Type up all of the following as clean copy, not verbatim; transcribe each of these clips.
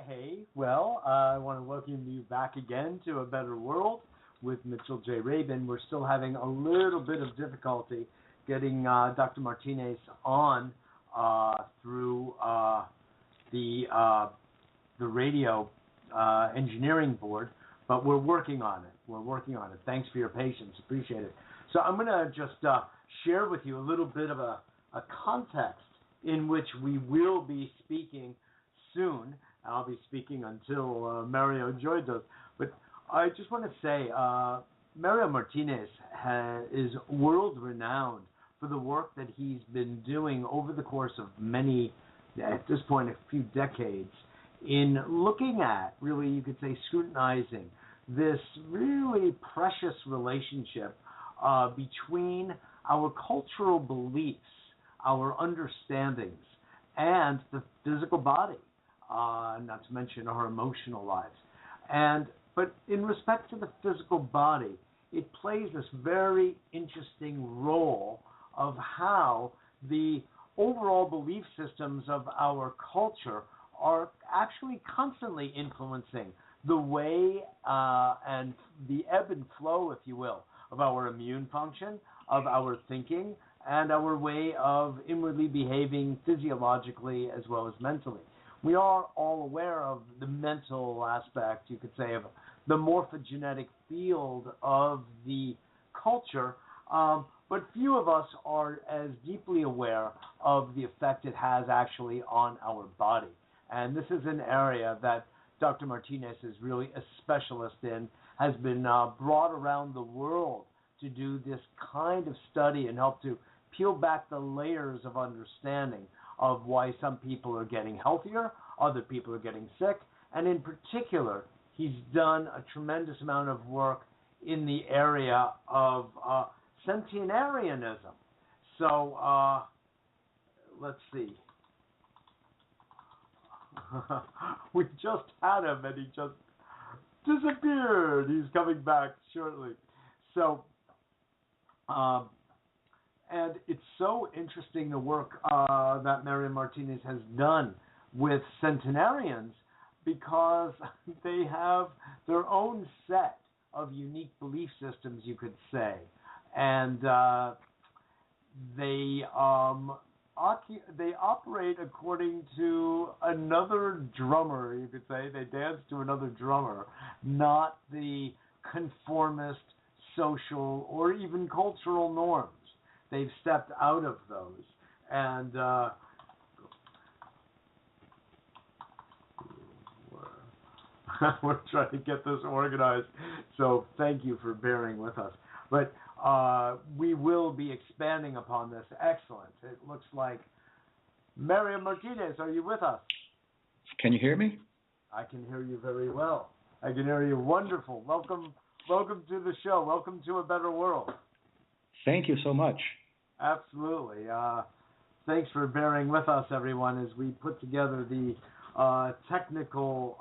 Hey, well, I want to welcome you back again to A Better World with Mitchell J. Rabin. We're still having a little bit of difficulty getting Dr. Martinez on through the radio engineering board, but we're working on it. Thanks for your patience. Appreciate it. So I'm going to just share with you a little bit of a context in which we will be speaking soon. I'll be speaking until Mario joins us. But I just want to say, Mario Martinez is world-renowned for the work that he's been doing over the course of many, at this point, a few decades, in looking at, really, you could say, scrutinizing this really precious relationship between our cultural beliefs, our understandings, and the physical body, not to mention our emotional lives. But in respect to the physical body, it plays this very interesting role of how the overall belief systems of our culture are actually constantly influencing the way and the ebb and flow, if you will, of our immune function, of our thinking, and our way of inwardly behaving physiologically as well as mentally. We are all aware of the mental aspect, you could say, of the morphogenetic field of the culture, but few of us are as deeply aware of the effect it has actually on our body. And this is an area that Dr. Martinez is really a specialist in, has been brought around the world to do this kind of study and help to peel back the layers of understanding of why some people are getting healthier, other people are getting sick, and in particular, he's done a tremendous amount of work in the area of Centenarianism. So, let's see. We just had him, and he just disappeared. He's coming back shortly. So, and it's so interesting the work that Mario Martinez has done with Centenarians, because they have their own set of unique belief systems, you could say, and they operate according to another drummer, you could say. They dance to another drummer, not the conformist social or even cultural norms. They've stepped out of those. And we're trying to get this organized, so thank you for bearing with us. But we will be expanding upon this. Excellent. It looks like Mario Martinez, are you with us? Can you hear me? I can hear you very well. I can hear you wonderful. Welcome to the show. Welcome to A Better World. Thank you so much. Absolutely. Thanks for bearing with us, everyone, as we put together the technical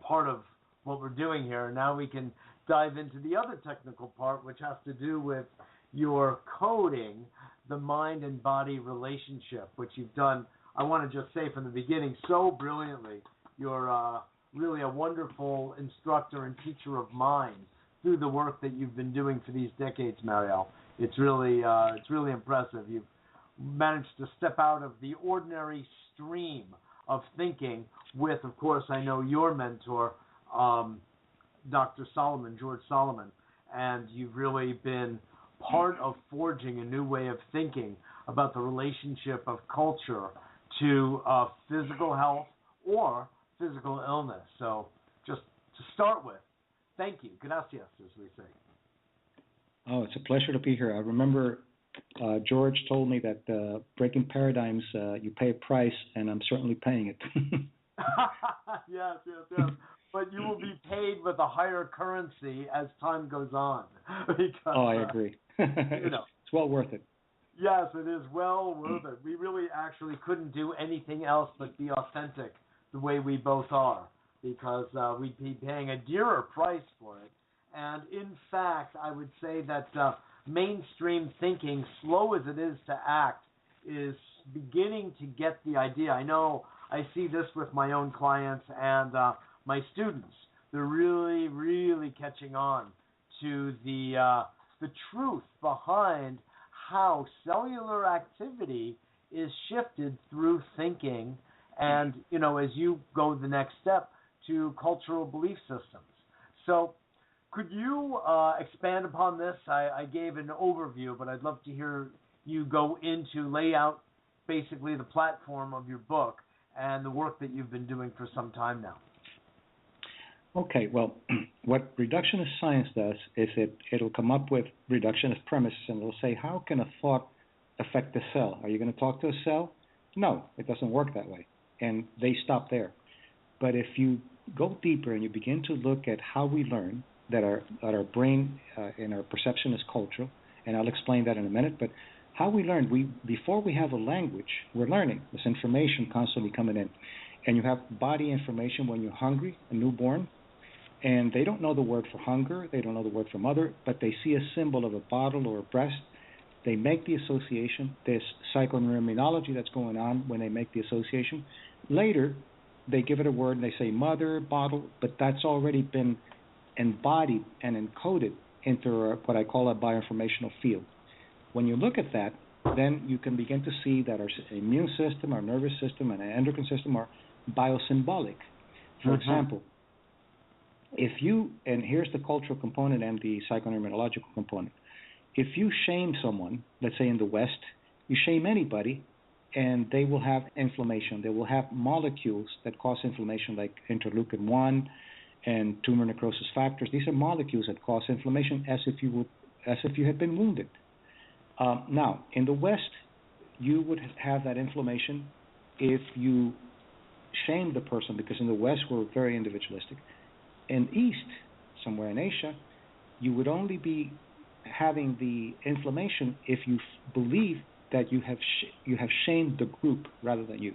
part of what we're doing here. Now we can dive into the other technical part, which has to do with your coding the mind and body relationship, which you've done, I want to just say from the beginning, so brilliantly. You're really a wonderful instructor and teacher of mind through the work that you've been doing for these decades, Mario. It's really impressive. You've managed to step out of the ordinary stream of thinking with, of course, I know your mentor, Dr. Solomon, George Solomon, and you've really been part of forging a new way of thinking about the relationship of culture to physical health or physical illness. So just to start with, thank you. Gracias, as we say. Oh, it's a pleasure to be here. I remember George told me that breaking paradigms, you pay a price, and I'm certainly paying it. Yes. But you will be paid with a higher currency as time goes on. Because, I agree. It's well worth it. Yes, it is well worth it. We really actually couldn't do anything else but be authentic the way we both are, because we'd be paying a dearer price for it. And in fact, I would say that mainstream thinking, slow as it is to act, is beginning to get the idea. I know I see this with my own clients and my students. They're really, really catching on to the truth behind how cellular activity is shifted through thinking, and as you go the next step to cultural belief systems. So, could you expand upon this? I gave an overview, but I'd love to hear you go into lay out basically the platform of your book and the work that you've been doing for some time now. Okay, well, what reductionist science does is it'll come up with reductionist premises, and it'll say, how can a thought affect the cell? Are you going to talk to a cell? No, it doesn't work that way, and they stop there. But if you go deeper and you begin to look at how we learn, that our brain and our perception is cultural, and I'll explain that in a minute, but how we learn, before we have a language, we're learning. There's information constantly coming in. And you have body information when you're hungry, a newborn, and they don't know the word for hunger, they don't know the word for mother, but they see a symbol of a bottle or a breast. They make the association. There's psychoneuroimmunology that's going on when they make the association. Later, they give it a word and they say mother, bottle, but that's already been embodied and encoded into what I call a bioinformational field. When you look at that, then you can begin to see that our immune system, our nervous system, and our endocrine system are biosymbolic. For example, and here's the cultural component and the psychoneuroimmunological component. If you shame someone, let's say in the West, you shame anybody, and they will have inflammation. They will have molecules that cause inflammation, like interleukin-1 and tumor necrosis factors. These are molecules that cause inflammation, as if you had been wounded. Now, in the West, you would have that inflammation if you shamed the person, because in the West we're very individualistic. In East, somewhere in Asia, you would only be having the inflammation if you believe that you have shamed the group rather than you.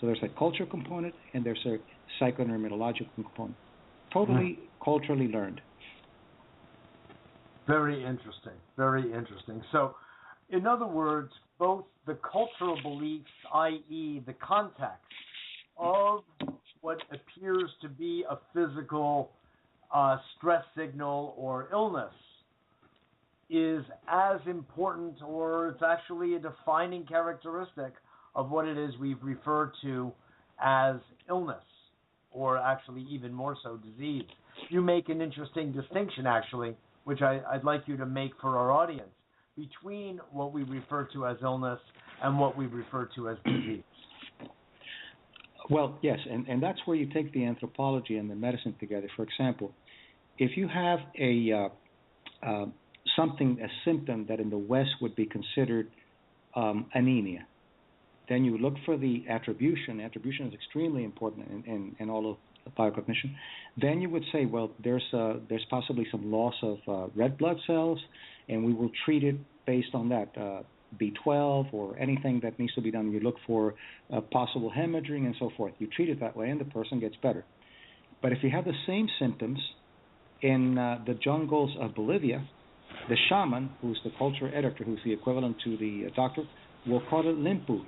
So there's a cultural component and there's a psychoneuroimmunological component. Totally culturally learned. Very interesting. Very interesting. So, in other words, both the cultural beliefs, i.e. the context of what appears to be a physical stress signal or illness, is as important, or it's actually a defining characteristic of what it is we've referred to as illness, or actually even more so disease. You make an interesting distinction, actually, which I'd like you to make for our audience, between what we refer to as illness and what we refer to as disease. Well, yes, and that's where you take the anthropology and the medicine together. For example, if you have a symptom that in the West would be considered anemia, then you look for the attribution. Attribution is extremely important in all of biocognition. Then you would say, well, there's possibly some loss of red blood cells, and we will treat it based on that. B12 or anything that needs to be done. You look for possible hemorrhaging and so forth. You treat it that way, and the person gets better. But if you have the same symptoms in the jungles of Bolivia, the shaman, who's the culture editor, who's the equivalent to the doctor, will call it limpu.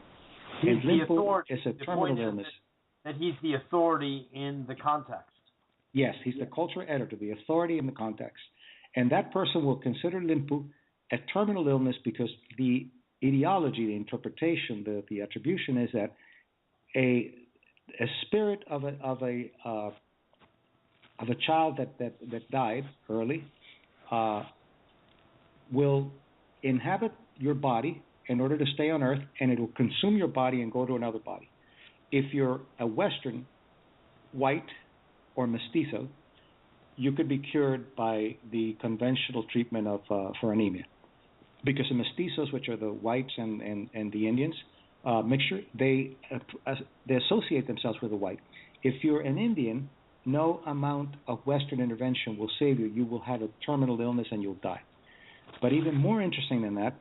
And limpu is a terminal illness. That he's the authority in the context. Yes, he's the culture editor, the authority in the context. And that person will consider limpu a terminal illness because the ideology, the interpretation, the attribution is that a spirit of a child that died early will inhabit your body in order to stay on Earth, and it will consume your body and go to another body. If you're a Western, white, or mestizo, you could be cured by the conventional treatment for anemia. Because the mestizos, which are the whites and the Indians mixture, they associate themselves with the white. If you're an Indian, no amount of Western intervention will save you. You will have a terminal illness and you'll die. But even more interesting than that,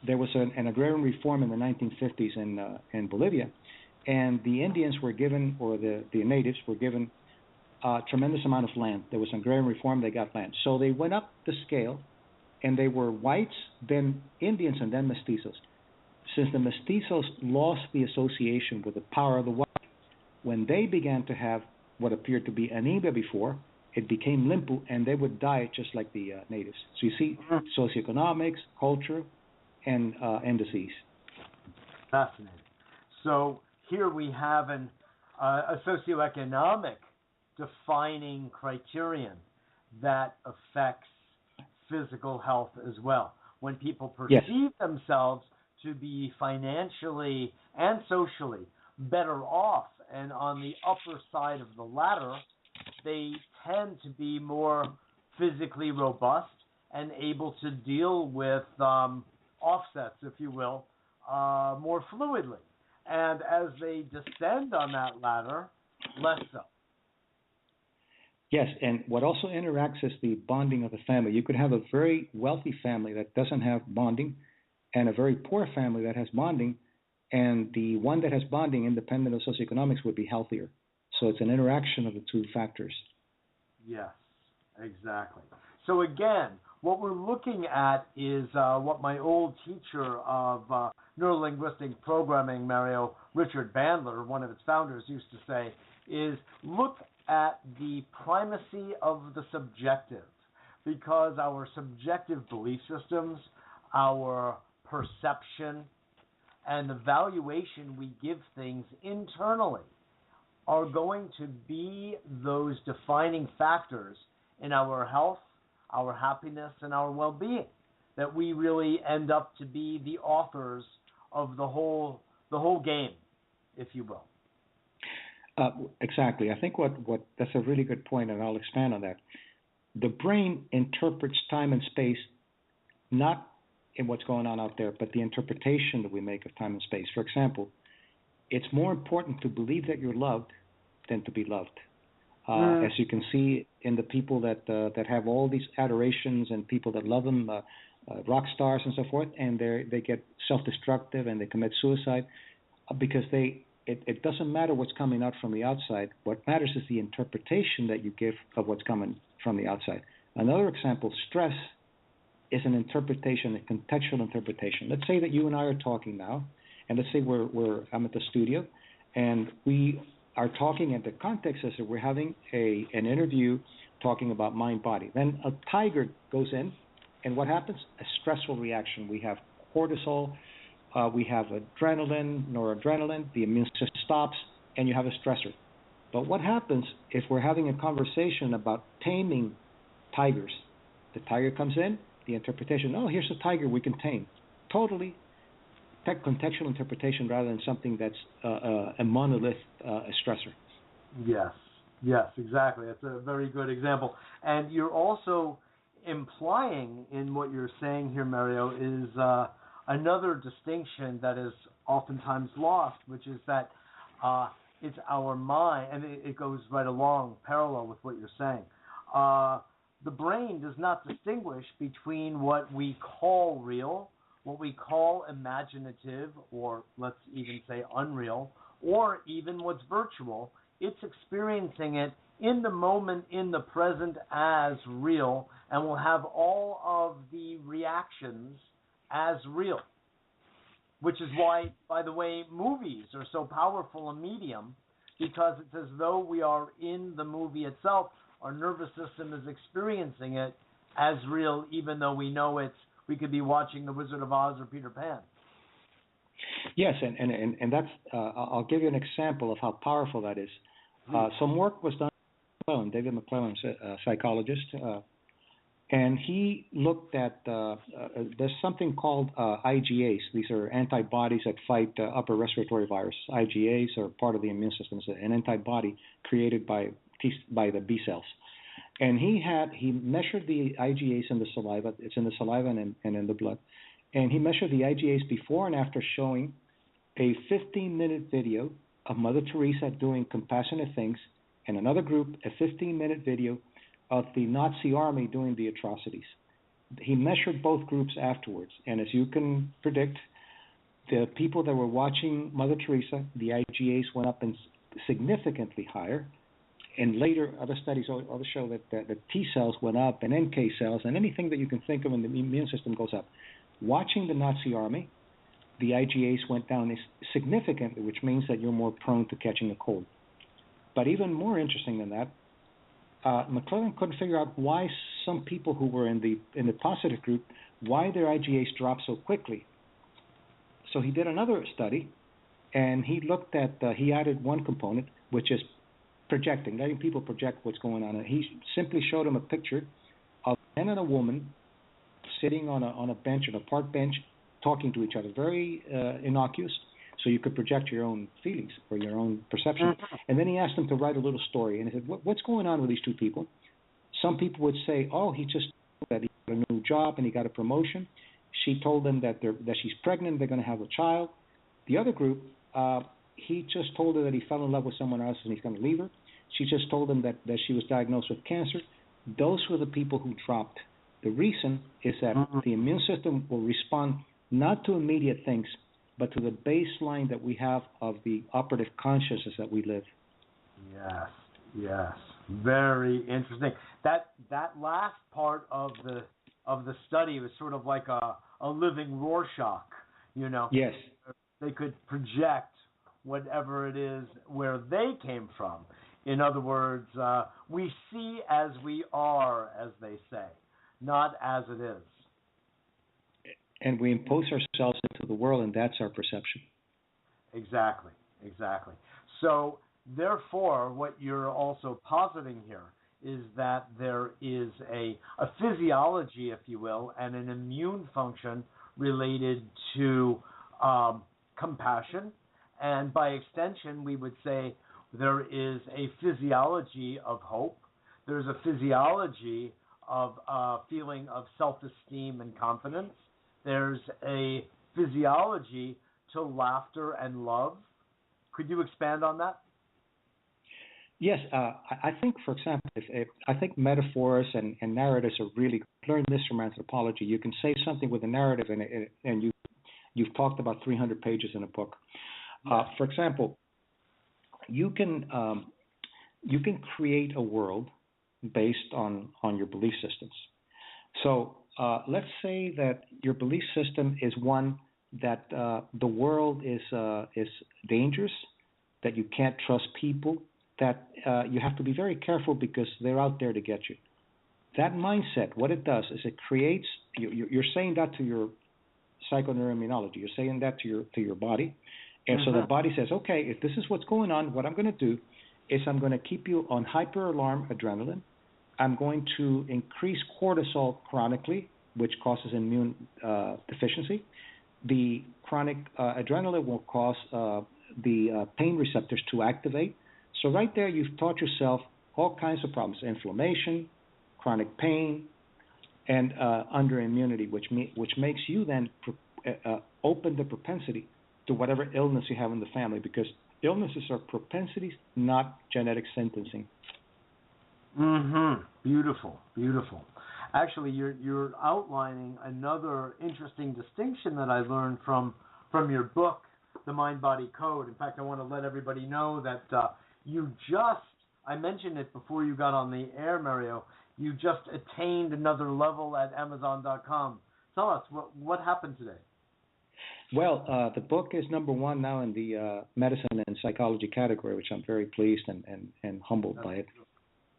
there was an agrarian reform in the 1950s in Bolivia, and the Indians were given, or the natives were given, a tremendous amount of land. There was an agrarian reform, they got land. So they went up the scale, and they were whites, then Indians, and then mestizos. Since the mestizos lost the association with the power of the white, When they began to have what appeared to be anemia before, it became limpo, and they would die just like the natives. So you see socioeconomics, culture, and disease. Fascinating. So here we have a socioeconomic defining criterion that affects physical health as well. When people perceive themselves to be financially and socially better off and on the upper side of the ladder, they tend to be more physically robust and able to deal with offsets, if you will, more fluidly. And as they descend on that ladder, less so. Yes, and what also interacts is the bonding of the family. You could have a very wealthy family that doesn't have bonding and a very poor family that has bonding, and the one that has bonding, independent of socioeconomics, would be healthier. So it's an interaction of the two factors. Yes, exactly. So again, what we're looking at is what my old teacher of neurolinguistic programming, Mario, Richard Bandler, one of its founders, used to say, is look at the primacy of the subjective, because our subjective belief systems, our perception, and the valuation we give things internally are going to be those defining factors in our health, our happiness, and our well-being, that we really end up to be the authors of the whole game, if you will. Exactly. I think what that's a really good point, and I'll expand on that. The brain interprets time and space not in what's going on out there, but the interpretation that we make of time and space. For example, it's more important to believe that you're loved than to be loved. As you can see in the people that have all these adorations and people that love them, rock stars and so forth, and they get self-destructive and they commit suicide because it doesn't matter what's coming out from the outside. What matters is the interpretation that you give of what's coming from the outside. Another example, stress is an interpretation, a contextual interpretation. Let's say that you and I are talking now, and let's say I'm at the studio, and we are talking, and the context is that we're having an interview talking about mind-body. Then a tiger goes in, and what happens? A stressful reaction. We have cortisol, we have adrenaline, noradrenaline, the immune system stops, and you have a stressor. But what happens if we're having a conversation about taming tigers? The tiger comes in, the interpretation, oh, here's a tiger we can tame. Totally contextual interpretation rather than something that's a monolith, a stressor. Yes, exactly. That's a very good example. And you're also implying in what you're saying here, Mario, is another distinction that is oftentimes lost, which is that it's our mind, and it goes right along parallel with what you're saying. The brain does not distinguish between what we call real, what we call imaginative, or let's even say unreal, or even what's virtual. It's experiencing it in the moment, in the present as real, and will have all of the reactions as real. Which is why, by the way, movies are so powerful a medium, because it's as though we are in the movie itself. Our nervous system is experiencing it as real, even though we know we could be watching The Wizard of Oz or Peter Pan. Yes, and that's, I'll give you an example of how powerful that is. Some work was done by David McClellan, a psychologist, and he looked at, there's something called IgAs. These are antibodies that fight upper respiratory virus. IgAs are part of the immune system. It's an antibody created by the B cells. And he measured the IgAs in the saliva. It's in the saliva and in the blood. And he measured the IgAs before and after, showing a 15-minute video of Mother Teresa doing compassionate things, and another group, a 15-minute video of the Nazi army doing the atrocities. He measured both groups afterwards, and as you can predict, the people that were watching Mother Teresa, the IgAs went up and significantly higher. And later, other studies also show that the T cells went up, and NK cells, and anything that you can think of in the immune system goes up. Watching the Nazi army, the IgAs went down significantly, which means that you're more prone to catching a cold. But even more interesting than that, McClellan couldn't figure out why some people who were in the positive group, why their IgAs dropped so quickly. So he did another study, and he looked at he added one component, which is projecting, letting people project what's going on. And he simply showed them a picture of a man and a woman sitting on a bench, on a park bench, talking to each other, very innocuous. So you could project your own feelings or your own perception. Mm-hmm. And then he asked them to write a little story. And he said, what's going on with these two people? Some people would say, oh, he just that he got a new job and he got a promotion. She told them that she's pregnant, they're going to have a child. The other group, he just told her that he fell in love with someone else and he's going to leave her. She just told him that she was diagnosed with cancer. Those were the people who dropped. The reason is that the immune system will respond not to immediate things, but to the baseline that we have of the operative consciousness that we live. Yes. Very interesting. That last part of the study was sort of like a living Rorschach, you know. Yes. They could project whatever it is where they came from. In other words, we see as we are, as they say, not as it is. And we impose ourselves into the world, and that's our perception. Exactly. So, therefore, what you're also positing here is that there is a physiology, if you will, and an immune function related to compassion. And by extension, we would say there is a physiology of hope. There's a physiology of feeling of self-esteem and confidence. There's a physiology to laughter and love. Could you expand on that? Yes, I think, for example, I think metaphors and narratives are really good. Learn this from anthropology. You can say something with a narrative, and you've talked about 300 pages in a book. For example, you can create a world based on your belief systems. So let's say that your belief system is one that the world is dangerous, that you can't trust people, that you have to be very careful because they're out there to get you. That mindset, what it does is it creates. You're saying that to your psychoneuroimmunology. You're saying that to your body, and so the body says, okay, if this is what's going on, what I'm going to do is I'm going to keep you on hyper alarm adrenaline. I'm going to increase cortisol chronically, which causes immune deficiency. The chronic adrenaline will cause the pain receptors to activate. So right there, you've taught yourself all kinds of problems: inflammation, chronic pain, and underimmunity, which makes you then open the propensity to whatever illness you have in the family, because illnesses are propensities, not genetic sentencing. Beautiful. Actually, you're outlining another interesting distinction that I learned from your book, The Mind-Body Code. In fact, I want to let everybody know that I mentioned it before you got on the air, Mario, you just attained another level at Amazon.com. Tell us, what happened today? Well, the book is #1 now in the medicine and psychology category, which I'm very pleased and humbled by it.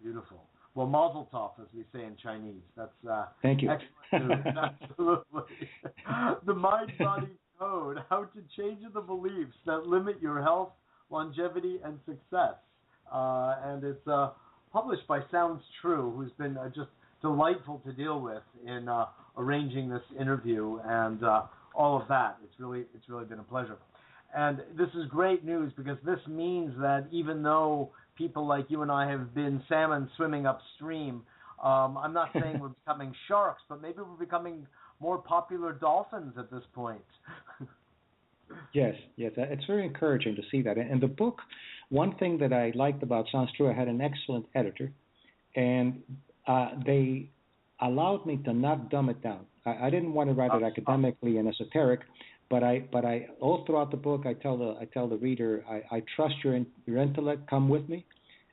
Beautiful. Well, mazel tov, as we say in Chinese. That's thank you. Excellent news. Absolutely. The Mind-Body Code: How to Change the Beliefs That Limit Your Health, Longevity, and Success. And it's published by Sounds True, who's been just delightful to deal with in arranging this interview and all of that. It's really been a pleasure. And this is great news, because this means that even though people like you and I have been salmon swimming upstream, I'm not saying we're becoming sharks, but maybe we're becoming more popular dolphins at this point. Yes, it's very encouraging to see that. And the book, one thing that I liked about Sounds True, I had an excellent editor, and they allowed me to not dumb it down. I didn't want to write it academically and esoteric, but I all throughout the book I tell the reader, I trust your intellect, come with me,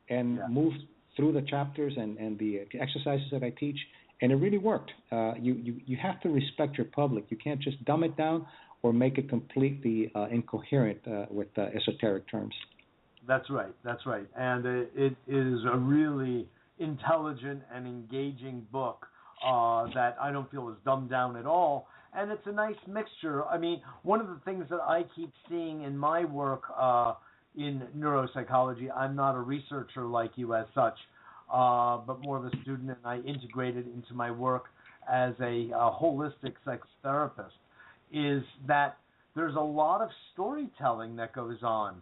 and move through the chapters and the exercises that I teach, and it really worked. You have to respect your public. You can't just dumb it down or make it completely incoherent with esoteric terms. That's right. That's right. And it is a really intelligent and engaging book that I don't feel is dumbed down at all. And it's a nice mixture. I mean, one of the things that I keep seeing in my work in neuropsychology, I'm not a researcher like you as such, but more of a student, and I integrate it into my work as a holistic psychotherapist, is that there's a lot of storytelling that goes on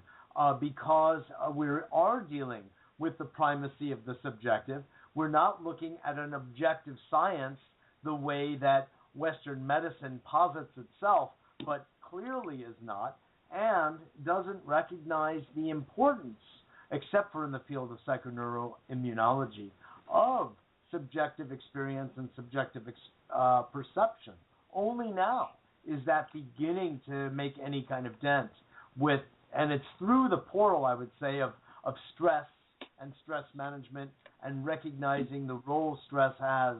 because we are dealing with the primacy of the subjective. We're not looking at an objective science the way that Western medicine posits itself, but clearly is not, and doesn't recognize the importance, except for in the field of psychoneuroimmunology, of subjective experience and subjective perception. Only now is that beginning to make any kind of dent with, and it's through the portal, I would say, of stress and stress management and recognizing the role stress has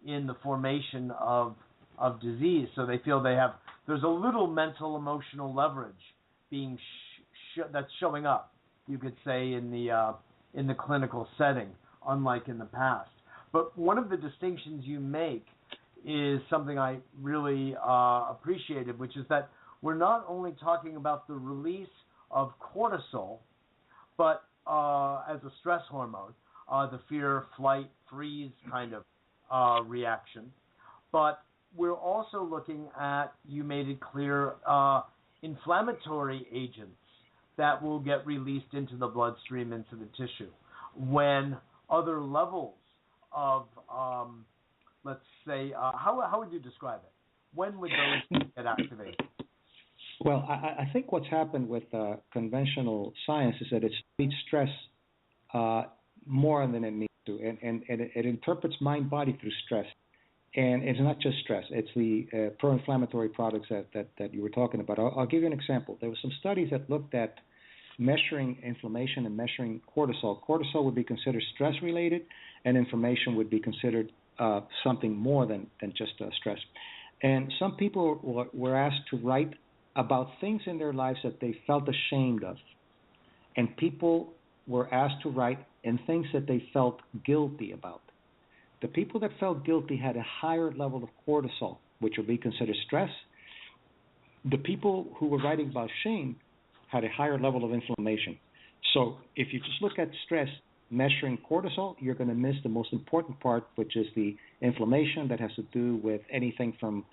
in the formation of disease. So they feel there's a little mental emotional leverage being that's showing up, you could say, in the clinical setting, unlike in the past. But one of the distinctions you make is something I really appreciated, which is that we're not only talking about the release of cortisol, but as a stress hormone, the fear, flight, freeze kind of reaction, but we're also looking at, you made it clear, inflammatory agents that will get released into the bloodstream, into the tissue, when other levels of, let's say, how would you describe it? When would those get activated? Well, I think what's happened with conventional science is that it treats stress more than it needs to, and it interprets mind-body through stress. And it's not just stress; it's the pro-inflammatory products that you were talking about. I'll give you an example. There were some studies that looked at measuring inflammation and measuring cortisol. Cortisol would be considered stress-related, and inflammation would be considered something more than just stress. And some people were asked to write about things in their lives that they felt ashamed of, and people were asked to write in things that they felt guilty about. The people that felt guilty had a higher level of cortisol, which would be considered stress. The people who were writing about shame had a higher level of inflammation. So if you just look at stress measuring cortisol, you're going to miss the most important part, which is the inflammation that has to do with anything from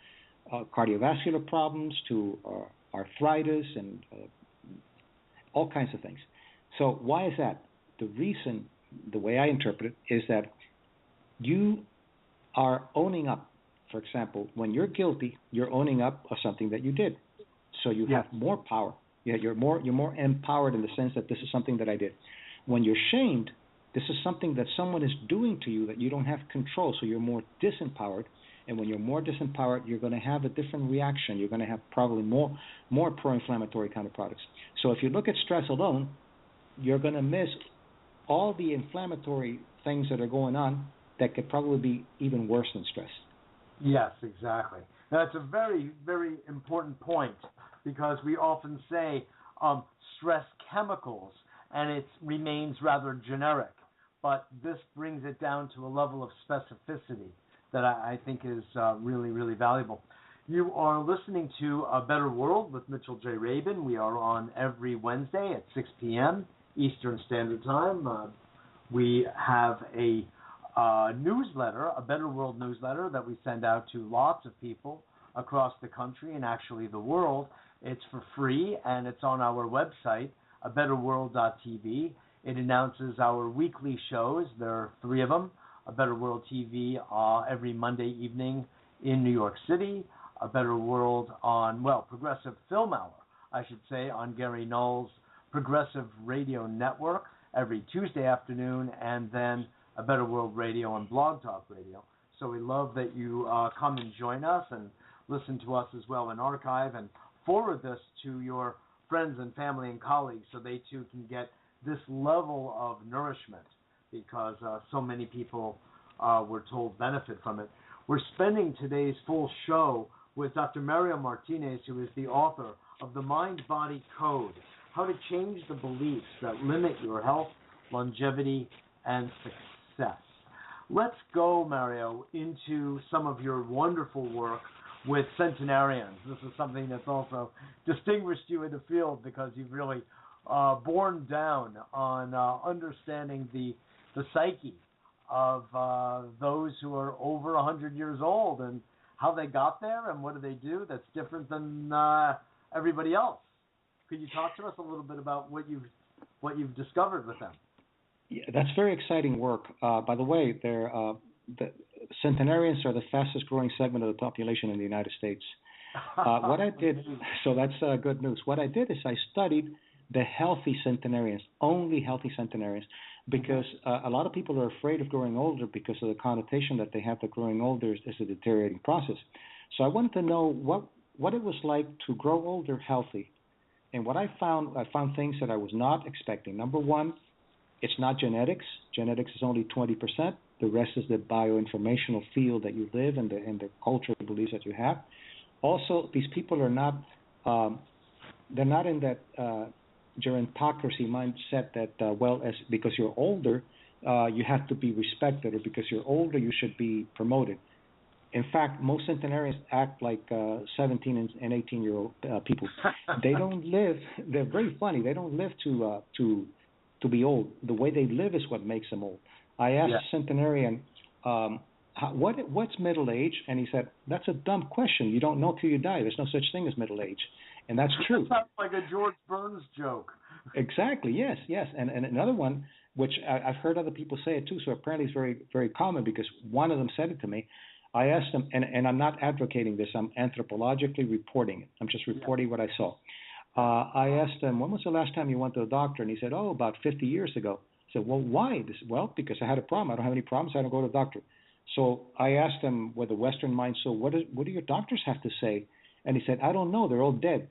cardiovascular problems to arthritis and all kinds of things. So why is that? The reason, the way I interpret it, is that you are owning up. For example, when you're guilty, you're owning up of something that you did. So you have more power. You're more empowered in the sense that this is something that I did. When you're shamed, this is something that someone is doing to you that you don't have control, so you're more disempowered. And when you're more disempowered, you're going to have a different reaction. You're going to have probably more pro-inflammatory kind of products. So if you look at stress alone, you're going to miss all the inflammatory things that are going on that could probably be even worse than stress. Yes, exactly. That's a very, very important point, because we often say stress chemicals, and it remains rather generic. But this brings it down to a level of specificity that I think is really, really valuable. You are listening to A Better World with Mitchell J. Rabin. We are on every Wednesday at 6 p.m. Eastern Standard Time. We have a newsletter, A Better World newsletter, that we send out to lots of people across the country and actually the world. It's for free, and it's on our website, abetterworld.tv. It announces our weekly shows. There are 3 of them. A Better World TV every Monday evening in New York City. A Better World on, Progressive Film Hour, I should say, on Gary Null's Progressive Radio Network every Tuesday afternoon, and then A Better World Radio on Blog Talk Radio. So we love that you come and join us and listen to us as well in archive, and forward this to your friends and family and colleagues so they too can get this level of nourishment, because so many people we're told benefit from it. We're spending today's full show with Dr. Mario Martinez, who is the author of The Mind-Body Code. how to change the beliefs that limit your health, longevity, and success. Let's go, Mario, into some of your wonderful work with Centenarians. This is something that's also distinguished you in the field because you've really borne down on understanding the psyche of those who are over 100 years old and how they got there and what do they do that's different than everybody else. Could you talk to us a little bit about what you've discovered with them? Yeah, that's very exciting work. By the way, the Centenarians are the fastest growing segment of the population in the United States. What I did, so that's good news. What I did is I studied the healthy centenarians, only healthy centenarians, because a lot of people are afraid of growing older because of the connotation that they have that growing older is a deteriorating process. So I wanted to know what it was like to grow older healthy. And what I found things that I was not expecting. Number one, it's not genetics. Genetics is only 20%. The rest is the bioinformational field that you live and the cultural beliefs that you have. Also, these people are not, they're not in that gerontocracy mindset that, because you're older, you have to be respected, or because you're older, you should be promoted. In fact, most centenarians act like 17 and 18-year-old people. They don't live. They're very funny. They don't live to be old. The way they live is what makes them old. I asked a centenarian, what's middle age? And he said, that's a dumb question. You don't know till you die. There's no such thing as middle age. And that's true. That sounds like a George Burns joke. Exactly, yes. And another one, which I've heard other people say it too, so apparently it's very, very common because one of them said it to me. I asked him, and I'm not advocating this, I'm anthropologically reporting it. I'm just reporting what I saw. I asked him, when was the last time you went to a doctor? And he said, about 50 years ago. I said, well, why? Well, because I had a problem. I don't have any problems. I don't go to the doctor. So I asked him with a Western mind, so what do your doctors have to say? And he said, I don't know. They're all dead.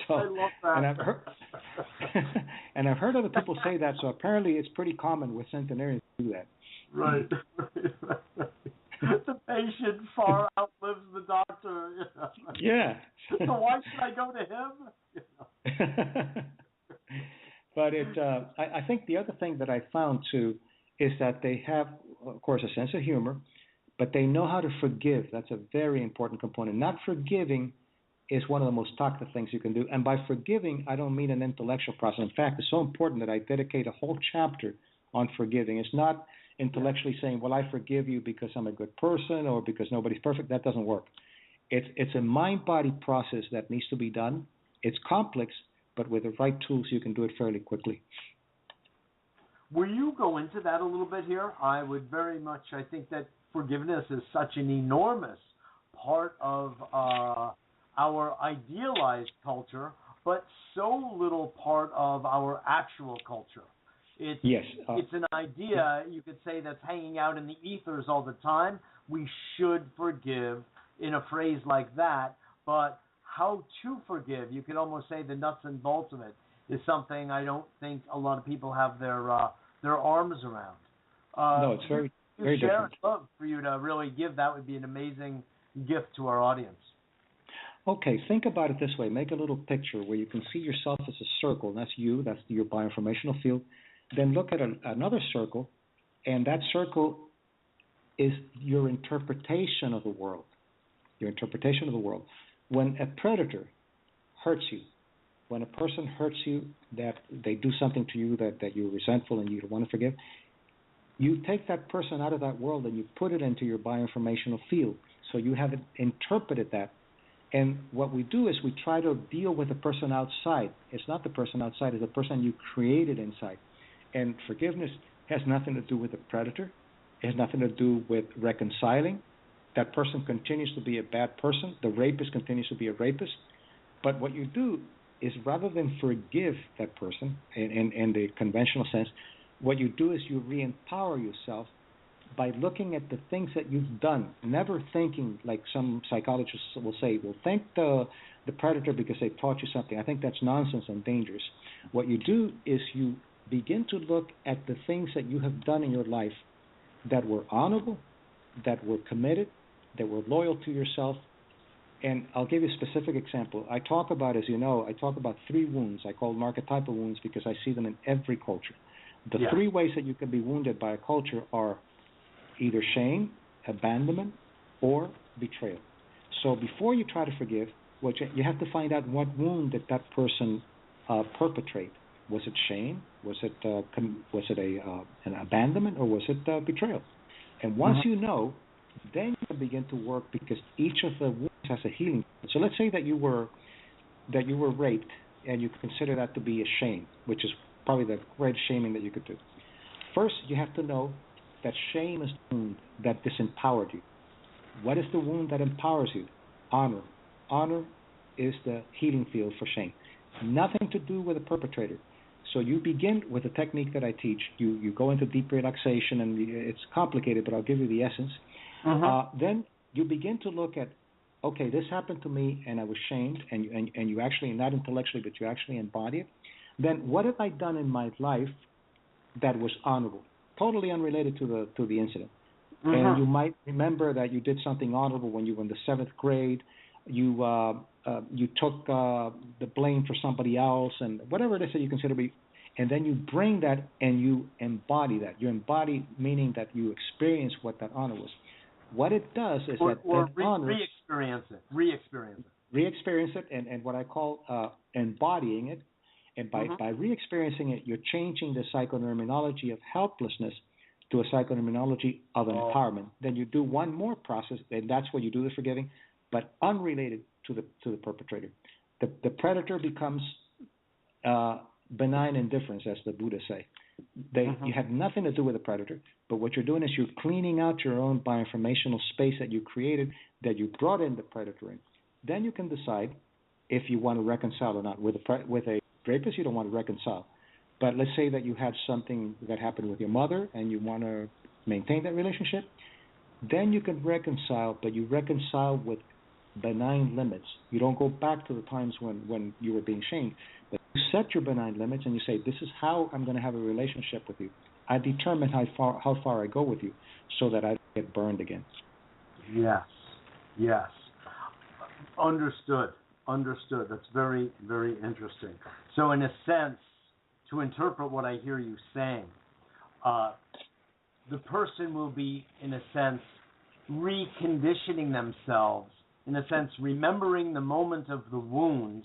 So, I love that. And I've heard other people say that, so apparently it's pretty common with centenarians to do that. Right. The patient far outlives the doctor. You know? Yeah. So why should I go to him? You know? But I think the other thing that I found too is that they have, of course, a sense of humor, but they know how to forgive. That's a very important component. Not forgiving is one of the most toxic things you can do. And by forgiving, I don't mean an intellectual process. In fact, it's so important that I dedicate a whole chapter on forgiving. It's not intellectually saying, well, I forgive you because I'm a good person or because nobody's perfect. That doesn't work. It's a mind-body process that needs to be done. It's complex, but with the right tools, you can do it fairly quickly. Will you go into that a little bit here? I would very much. I think that forgiveness is such an enormous part of our idealized culture, but so little part of our actual culture. It's an idea, you could say, that's hanging out in the ethers all the time. We should forgive in a phrase like that, but how to forgive, you could almost say the nuts and bolts of it, is something I don't think a lot of people have their arms around. No, it's very, very different. I'd love for you to really give. That would be an amazing gift to our audience. Okay, think about it this way. Make a little picture where you can see yourself as a circle. That's you. That's your bioinformational field. Then look at another circle, and that circle is your interpretation of the world. Your interpretation of the world. When a predator hurts you, when a person hurts you, that they do something to you that you're resentful and you don't want to forgive, you take that person out of that world and you put it into your bioinformational field. So you have interpreted that. And what we do is we try to deal with the person outside. It's not the person outside, it's the person you created inside. And forgiveness has nothing to do with the predator. It has nothing to do with reconciling. That person continues to be a bad person. The rapist continues to be a rapist. But what you do is, rather than forgive that person in the conventional sense, what you do is you re-empower yourself by looking at the things that you've done, never thinking like some psychologists will say, well, thank the predator because they taught you something. I think that's nonsense and dangerous. What you do is you begin to look at the things that you have done in your life that were honorable, that were committed, that were loyal to yourself, And I'll give you a specific example. I talk about, as you know, I talk about 3 wounds. I call them archetypal wounds because I see them in every culture. The 3 ways that you can be wounded by a culture are either shame, abandonment, or betrayal. So before you try to forgive, you have to find out what wound did that person perpetrate. Was it shame? Was it an abandonment, or was it betrayal? And once you know, then you can begin to work, because each of the wounds has a healing. So let's say that you were raped, and you consider that to be a shame, which is probably the greatest shaming that you could do. First, you have to know that shame is the wound that disempowered you. What is the wound that empowers you? Honor. Honor is the healing field for shame. Nothing to do with the perpetrator. So you begin with a technique that I teach. You go into deep relaxation, and it's complicated, but I'll give you the essence. Then you begin to look at, okay, this happened to me, and I was shamed, and you actually, not intellectually, but you actually embody it. Then what have I done in my life that was honorable, totally unrelated to the incident? And you might remember that you did something honorable when you were in the 7th grade. You took the blame for somebody else, and whatever it is that you consider to be, and then you bring that and you embody that. You embody, meaning that you experience what that honor was. What it does is honor, re-experience it. Re-experience it, and what I call embodying it. And by re-experiencing it, you're changing the psychoneuroimmunology of helplessness to a psychoneuroimmunology of empowerment. Then you do one more process, and that's what you do the forgiving, but unrelated to the perpetrator. The predator becomes benign indifference, as the Buddha say. You have nothing to do with the predator, but what you're doing is you're cleaning out your own bioinformational space that you created, that you brought in the predator in. Then you can decide if you want to reconcile or not. With a rapist, you don't want to reconcile. But let's say that you had something that happened with your mother and you want to maintain that relationship, then you can reconcile, but you reconcile with benign limits. You don't go back to the times when you were being shamed, but you set your benign limits and you say, this is how I'm going to have a relationship with you. I determine how far I go with you so that I don't get burned again. Yes. Understood. That's very, very interesting. So in a sense, to interpret what I hear you saying, the person will be, in a sense, reconditioning themselves, in a sense, remembering the moment of the wound,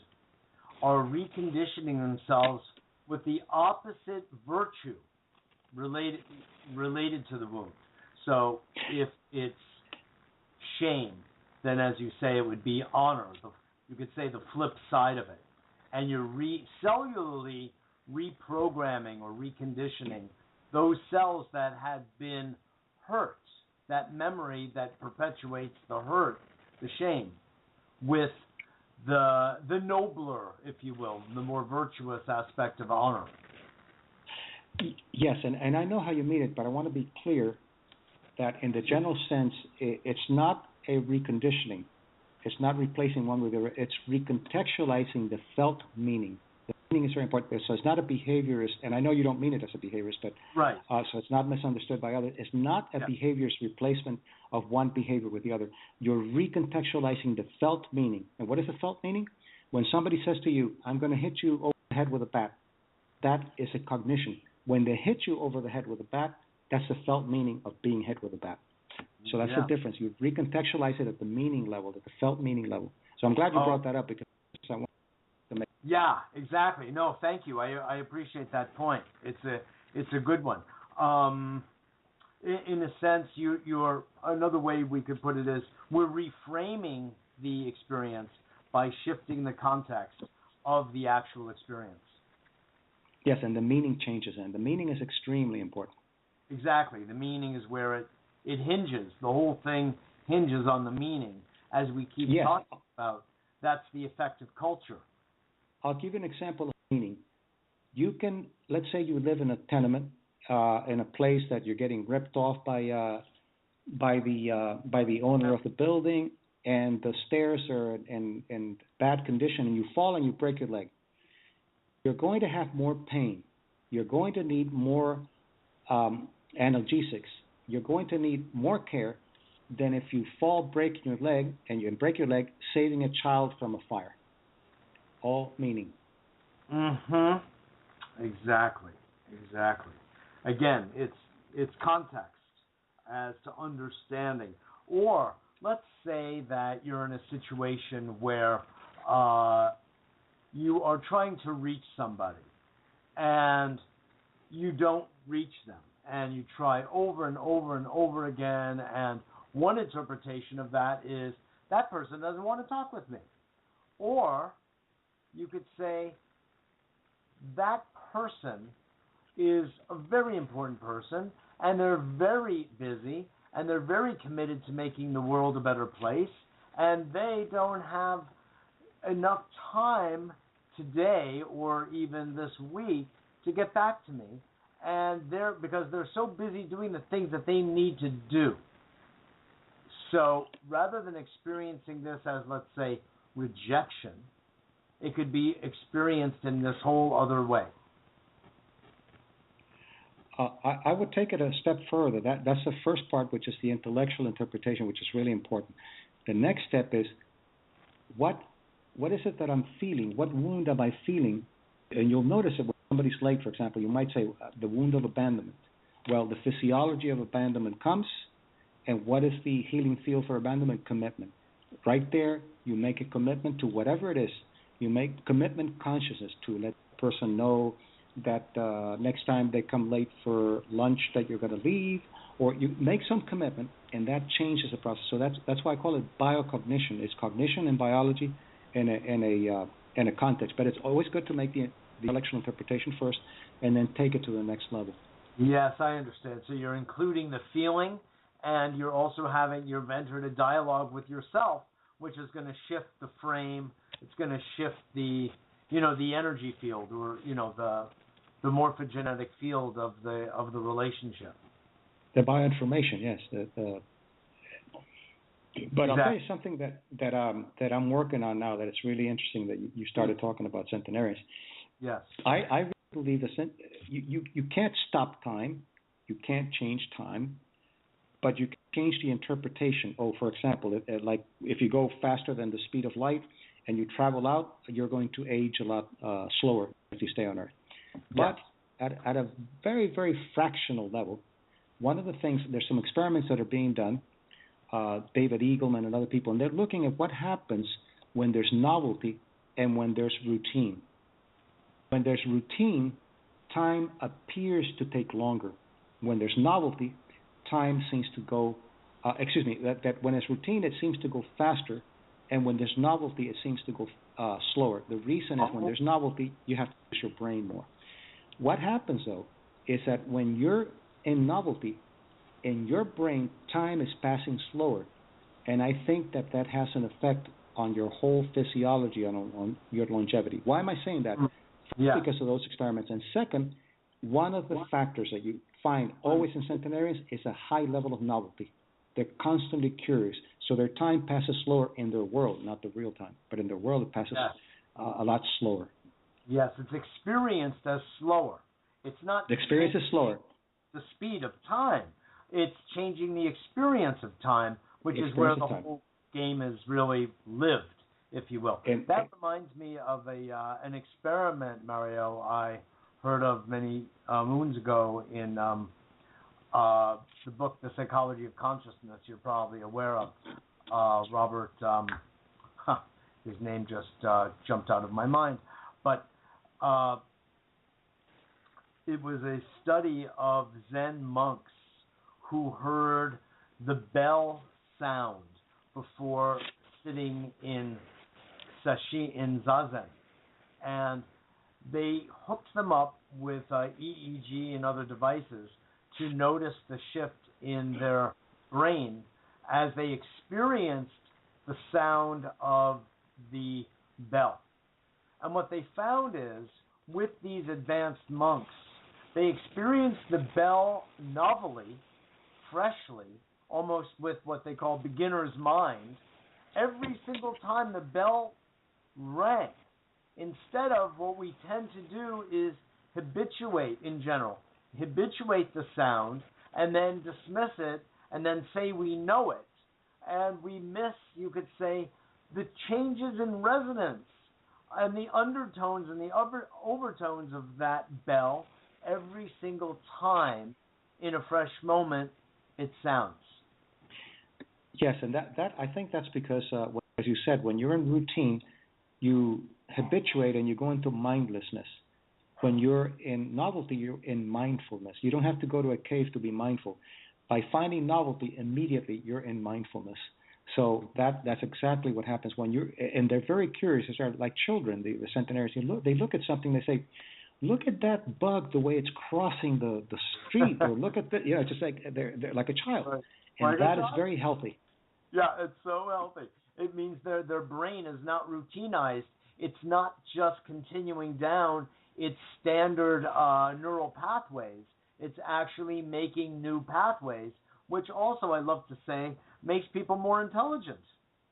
or reconditioning themselves with the opposite virtue related to the wound. So if it's shame, then as you say, it would be honor. You could say the flip side of it. And you're cellularly reprogramming or reconditioning those cells that had been hurt, that memory that perpetuates the hurt, the shame, with the nobler, if you will, the more virtuous aspect of honor. Yes, and I know how you mean it, but I want to be clear that in the general sense, it's not a reconditioning. It's not replacing one with the other. It's recontextualizing the felt meaning. The meaning is very important. So it's not a behaviorist, and I know you don't mean it as a behaviorist, but right. So it's not misunderstood by others. It's not a behaviorist replacement of one behavior with the other. You're recontextualizing the felt meaning. And what is the felt meaning? When somebody says to you, I'm going to hit you over the head with a bat, that is a cognition. When they hit you over the head with a bat, that's the felt meaning of being hit with a bat. So that's the difference. You recontextualize it at the meaning level, at the felt meaning level. So I'm glad you brought that up because I want to make. Yeah, exactly. No, thank you. I appreciate that point. It's a good one. In a sense, you're another way we could put it is we're reframing the experience by shifting the context of the actual experience. Yes, and the meaning changes, and the meaning is extremely important. Exactly. The meaning is where it hinges. The whole thing hinges on the meaning. As we keep talking about, that's the effect of culture. I'll give you an example of meaning. You can, let's say you live in a tenement, in a place that you're getting ripped off by the owner of the building, and the stairs are in bad condition, and you fall and you break your leg. You're going to have more pain. You're going to need more analgesics. You're going to need more care than if you fall, break your leg, and you break your leg saving a child from a fire. All meaning. Exactly. Again, it's context as to understanding. Or let's say that you're in a situation where you are trying to reach somebody and you don't reach them, and you try over and over and over again, and one interpretation of that is that person doesn't want to talk with me. Or you could say that person is a very important person, and they're very busy, and they're very committed to making the world a better place, and they don't have enough time today or even this week to get back to me, and because they're so busy doing the things that they need to do. So rather than experiencing this as, let's say, rejection, it could be experienced in this whole other way. I would take it a step further. That's the first part, which is the intellectual interpretation, which is really important. The next step is, what is it that I'm feeling? What wound am I feeling? And you'll notice that when somebody's late, for example, you might say the wound of abandonment. Well, the physiology of abandonment comes, and what is the healing field for abandonment? Commitment. Right there, you make a commitment to whatever it is. You make commitment consciousness to let the person know that next time they come late for lunch that you're going to leave, or you make some commitment, and that changes the process. So that's why I call it biocognition. It's cognition and biology in a context. But it's always good to make the intellectual interpretation first, and then take it to the next level. Yes, I understand. So you're including the feeling, and you're also you've entered a dialogue with yourself, which is going to shift the frame. It's going to shift the energy field, or the morphogenetic field of the relationship. The bioinformation, yes. But exactly. I'll tell you something that I'm working on now that it's really interesting that you started talking about centenarians. Yes. I really believe you can't stop time, you can't change time, but you can change the interpretation. Oh, for example, like if you go faster than the speed of light and you travel out, you're going to age a lot slower if you stay on Earth. But at a very, very fractional level, one of the things, there's some experiments that are being done, David Eagleman and other people, and they're looking at what happens when there's novelty and when there's routine. When there's routine, time appears to take longer. When there's novelty, time seems to go, that when it's routine, it seems to go faster, and when there's novelty, it seems to go slower. The reason is when there's novelty, you have to use your brain more. What happens, though, is that when you're in novelty, in your brain, time is passing slower, and I think that has an effect on your whole physiology, on your longevity. Why am I saying that? First, because of those experiments, and second, one of the factors that you find always in centenarians is a high level of novelty. They're constantly curious, so their time passes slower in their world, not the real time, but in their world it passes a lot slower. Yes, it's experienced as slower. It's not. The experience is slower. The speed of time. It's changing the experience of time, which is where the whole game is really lived, if you will. That reminds me of an experiment, Mario, I heard of many moons ago in the book, The Psychology of Consciousness, you're probably aware of. Robert, his name just jumped out of my mind. But it was a study of Zen monks who heard the bell sound before sitting in zazen, and they hooked them up with EEG and other devices to notice the shift in their brain as they experienced the sound of the bell. And what they found is, with these advanced monks, they experienced the bell novelly, freshly, almost with what they call beginner's mind, every single time the bell rang. Instead of what we tend to do is habituate in general, habituate the sound and then dismiss it and then say we know it and we miss, you could say, the changes in resonance and the undertones and the overtones of that bell every single time in a fresh moment it sounds. Yes, and that I think that's because, as you said, when you're in routine, you habituate and you go into mindlessness. When you're in novelty, you're in mindfulness. You don't have to go to a cave to be mindful. By finding novelty, immediately you're in mindfulness. So that's exactly what happens when you're, and they're very curious. They're like children, the centenarians. They look at something, they say, look at that bug, the way it's crossing the street, or look at the, just like they're like a child, right. And like that is very healthy. Yeah, it's so healthy. It means their brain is not routinized. It's not just continuing down its standard neural pathways. It's actually making new pathways, which also, I love to say, makes people more intelligent.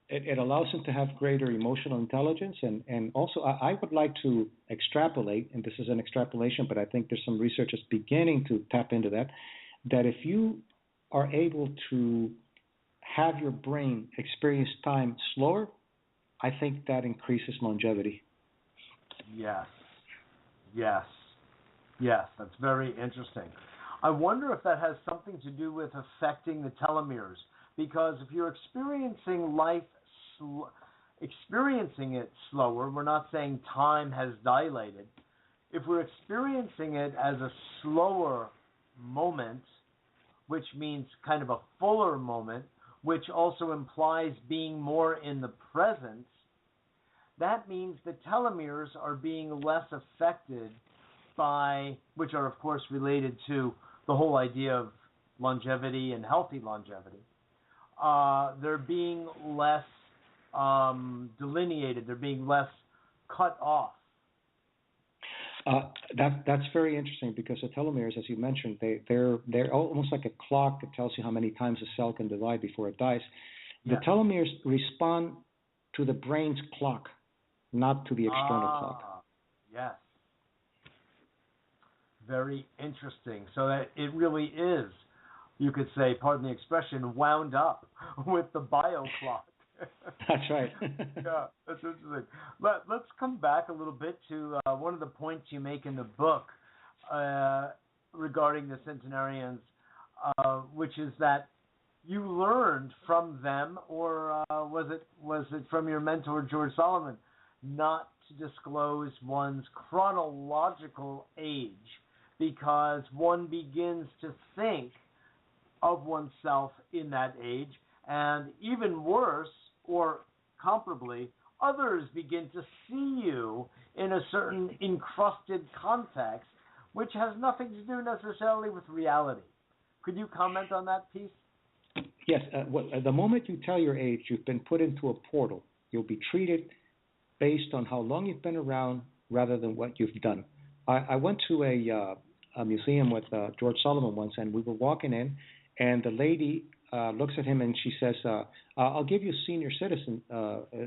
It allows them to have greater emotional intelligence, and also I would like to extrapolate, and this is an extrapolation, but I think there's some research that's beginning to tap into that if you are able to have your brain experience time slower, I think that increases longevity. Yes, that's very interesting. I wonder if that has something to do with affecting the telomeres, because if you're experiencing life, experiencing it slower, we're not saying time has dilated. If we're experiencing it as a slower moment, which means kind of a fuller moment, which also implies being more in the present, that means the telomeres are being less affected by, which are of course related to the whole idea of longevity and healthy longevity. They're being less delineated. They're being less cut off. That's very interesting, because the telomeres, as you mentioned, they're almost like a clock that tells you how many times a cell can divide before it dies. The telomeres respond to the brain's clock, not to the external clock. Yes. Very interesting. So that it really is, you could say, pardon the expression, wound up with the bio clock. That's right. Yeah, that's interesting. Let's come back a little bit to one of the points you make in the book regarding the Centenarians, which is that you learned from them, or was it from your mentor George Solomon, not to disclose one's chronological age, because one begins to think of oneself in that age, and even worse, or comparably, others begin to see you in a certain encrusted context, which has nothing to do necessarily with reality. Could you comment on that piece? Yes. The moment you tell your age, you've been put into a portal. You'll be treated based on how long you've been around rather than what you've done. I went to a museum with George Solomon once, and we were walking in, and the lady looks at him and she says, I'll give you senior citizen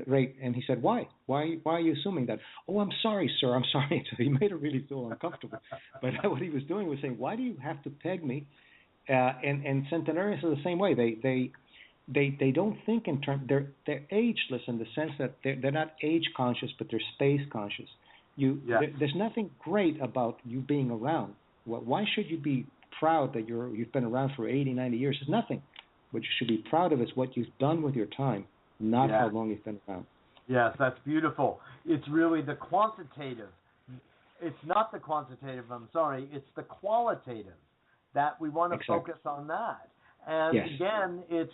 rate. And he said, why? Why are you assuming that? Oh, I'm sorry, sir. I'm sorry. So he made her really feel uncomfortable. But what he was doing was saying, why do you have to peg me? And Centenarians are the same way. They don't think in terms, they're ageless in the sense that they're not age conscious, but they're space conscious. There's nothing great about you being around. Why should you be proud that you've been around for 80, 90 years? It's nothing. What you should be proud of is what you've done with your time, not how long you've been around. Yes, that's beautiful. It's really the quantitative. It's not the quantitative, it's the qualitative that we want to focus on that. And again, it's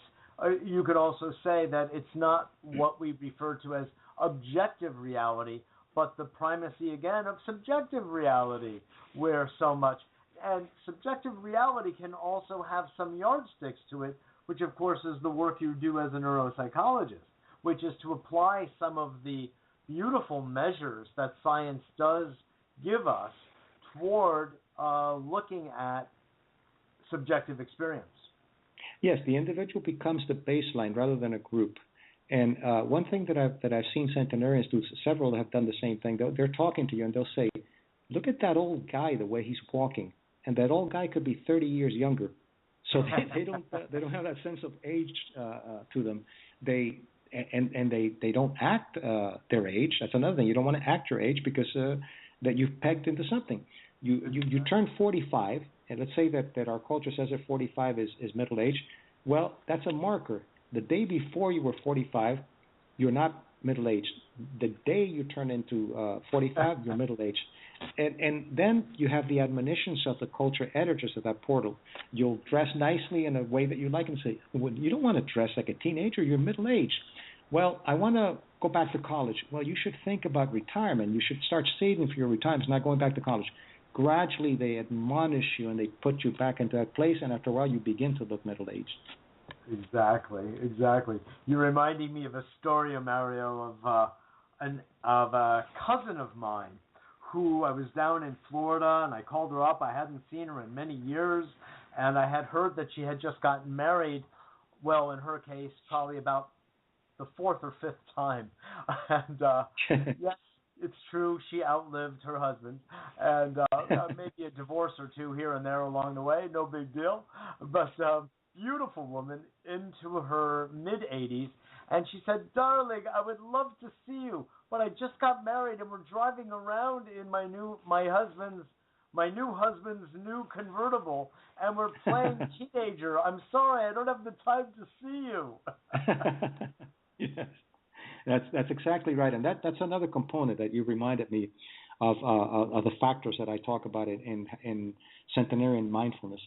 you could also say that it's not what we refer to as objective reality, but the primacy, again, of subjective reality, where so much. And subjective reality can also have some yardsticks to it, which, of course, is the work you do as a neuropsychologist, which is to apply some of the beautiful measures that science does give us toward looking at subjective experience. Yes, the individual becomes the baseline rather than a group. And one thing that I've seen centenarians do, several have done the same thing. They're talking to you and they'll say, look at that old guy, the way he's walking. And that old guy could be 30 years younger. So they don't have that sense of age to them. They don't act their age. That's another thing. You don't want to act your age because that you've pegged into something. You turn 45, and let's say that our culture says that 45 is middle age. Well, that's a marker. The day before you were 45, you're not middle aged. The day you turn into 45, you're middle aged. And then you have the admonitions of the culture editors of that portal. You'll dress nicely in a way that you like and say, well, you don't want to dress like a teenager, you're middle aged. Well, I want to go back to college. Well, you should think about retirement. You should start saving for your retirement, not going back to college. Gradually, they admonish you and they put you back into that place, and after a while, you begin to look middle aged. Exactly. You're reminding me of a story, Mario, of a cousin of mine who I was down in Florida, and I called her up. I hadn't seen her in many years, and I had heard that she had just gotten married. Well, in her case, probably about the fourth or fifth time. And yes, it's true, she outlived her husband, and maybe a divorce or two here and there along the way, no big deal. But beautiful woman into her mid-80s, and she said, "Darling, I would love to see you, but I just got married and we're driving around in my new husband's new convertible, and we're playing teenager. I'm sorry, I don't have the time to see you." Yes, that's exactly right, and that's another component that you reminded me of the factors that I talk about in Centenarian mindfulness.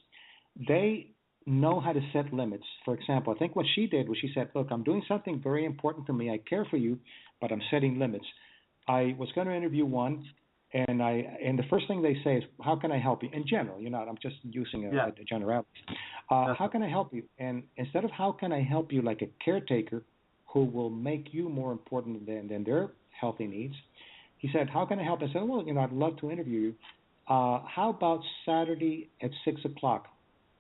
They know how to set limits. For example, I think what she did was she said, "Look, I'm doing something very important to me. I care for you, but I'm setting limits." I was going to interview one, and the first thing they say is, "How can I help you?" In general, I'm just using a generality. How can I help you? And instead of "How can I help you?" like a caretaker who will make you more important than their healthy needs, he said, "How can I help?" I said, "Well, I'd love to interview you. How about Saturday at 6:00?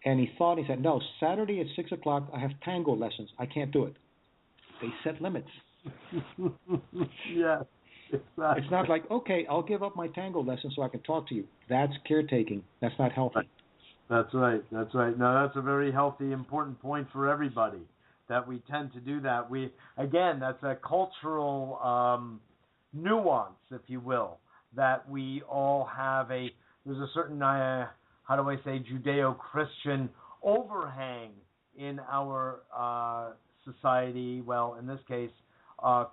And he said, "No, Saturday at 6:00, I have tango lessons. I can't do it." They set limits. Yes, exactly. It's not like, "Okay, I'll give up my tango lesson so I can talk to you." That's caretaking. That's not healthy. That's right. No, that's a very healthy, important point for everybody, that we tend to do that. That's a cultural nuance, if you will, that we all have there's a certain Judeo-Christian overhang in our society, well, in this case,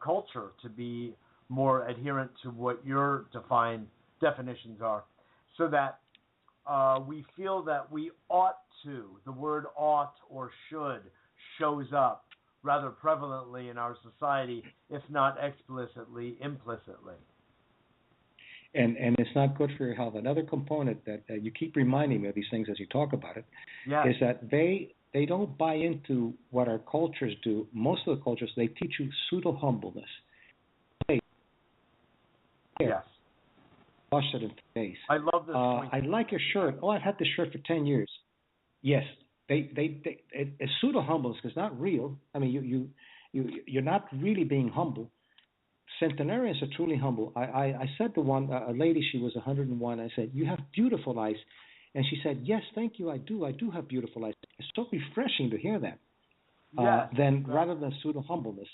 culture, to be more adherent to what your defined definitions are, so that we feel that we ought to, the word ought or should shows up rather prevalently in our society, if not explicitly, implicitly. And it's not good for your health. Another component that you keep reminding me of these things as you talk about it is that they don't buy into what our cultures do. Most of the cultures, they teach you pseudo-humbleness. Yes. Wash it in face. I love this point. I like your shirt. Oh, I've had this shirt for 10 years. Yes, it's pseudo-humbleness because it's not real. I mean, you're not really being humble. Centenarians are truly humble. I said to a lady, she was 101, I said, "You have beautiful eyes." And she said, "Yes, thank you, I do have beautiful eyes." It's so refreshing to hear that, rather than pseudo-humbleness.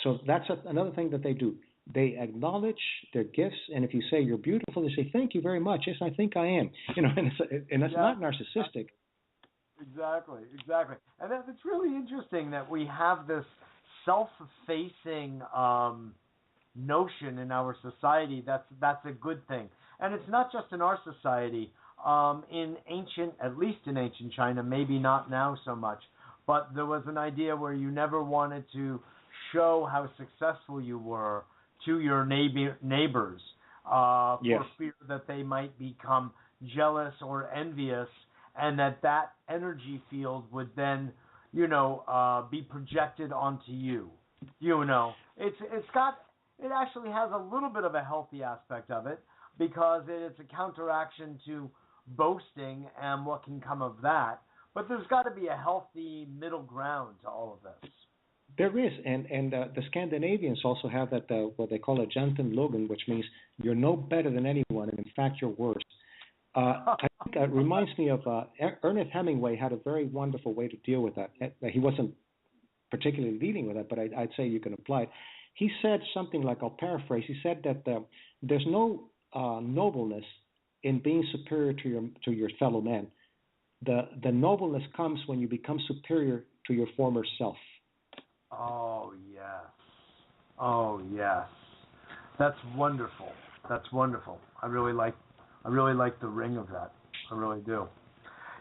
So that's another thing that they do. They acknowledge their gifts, and if you say you're beautiful, they say, "Thank you very much. Yes, I think I am." And it's not narcissistic. Exactly. And it's really interesting that we have this self-effacing notion in our society. That's a good thing, and it's not just in our society. At least in ancient China, maybe not now so much, but there was an idea where you never wanted to show how successful you were to your neighbors, for fear that they might become jealous or envious, and that energy field would then, be projected onto you. It actually has a little bit of a healthy aspect of it, because it's a counteraction to boasting and what can come of that. But there's got to be a healthy middle ground to all of this. There is, and the Scandinavians also have that what they call a janten Logan, which means you're no better than anyone, and in fact you're worse. I think that reminds me of Ernest Hemingway had a very wonderful way to deal with that. He wasn't particularly leading with that, but I'd say you can apply it. He said something like, I'll paraphrase, he said that there's no nobleness in being superior to your fellow man. The nobleness comes when you become superior to your former self. Oh, yes. Oh, yes. That's wonderful. That's wonderful. I really like the ring of that. I really do.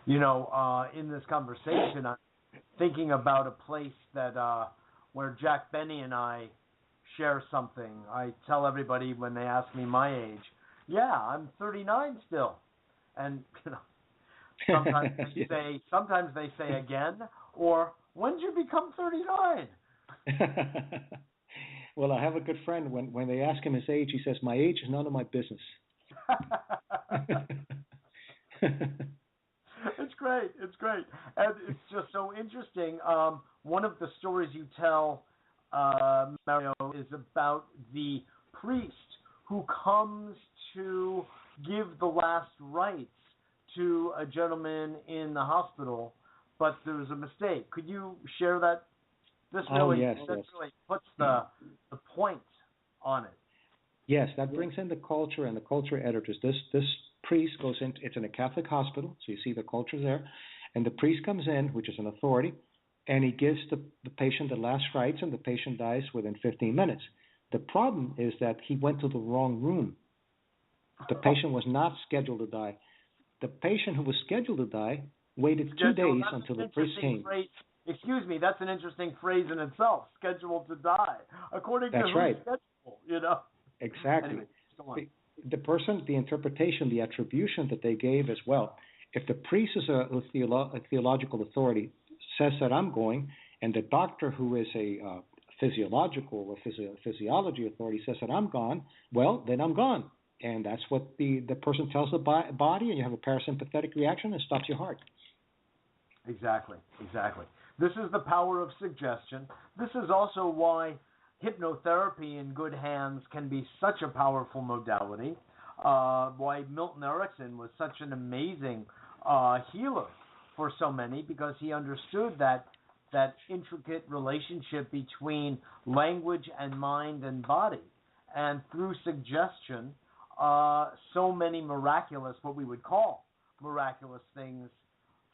You know, in this conversation, I'm thinking about a place that where Jack Benny and I share something. I tell everybody when they ask me my age, yeah, I'm 39 still. And you know, sometimes they say again, or when did you become 39? Well, I have a good friend. When they ask him his age, he says, "My age is none of my business." It's great. It's great. And it's just so interesting. One of the stories you tell, Mario, is about the priest who comes to give the last rites to a gentleman in the hospital, but there was a mistake. Could you share that? This really, yes. really puts the point on it. Yes, that brings in the culture and the culture editors. This priest goes in. It's in a Catholic hospital, so you see the culture there. And the priest comes in, which is an authority, and he gives the patient the last rites, and the patient dies within 15 minutes. The problem is that he went to the wrong room. The patient was not scheduled to die. The patient who was scheduled to die waited 2 days until the priest came. Excuse me, that's an interesting phrase in itself, scheduled to die. According to who's scheduled, you know. Exactly. Anyway, go on. The person, the interpretation, the attribution that they gave as well. If the priest is a theological authority, says that I'm going, and the doctor who is a physiological or physiology authority says that I'm gone, well, then I'm gone. And that's what the person tells the body, and you have a parasympathetic reaction and stops your heart. Exactly. This is the power of suggestion. This is also why hypnotherapy in good hands can be such a powerful modality, why Milton Erickson was such an amazing healer for so many, because he understood that intricate relationship between language and mind and body. And through suggestion, so many miraculous, what we would call miraculous things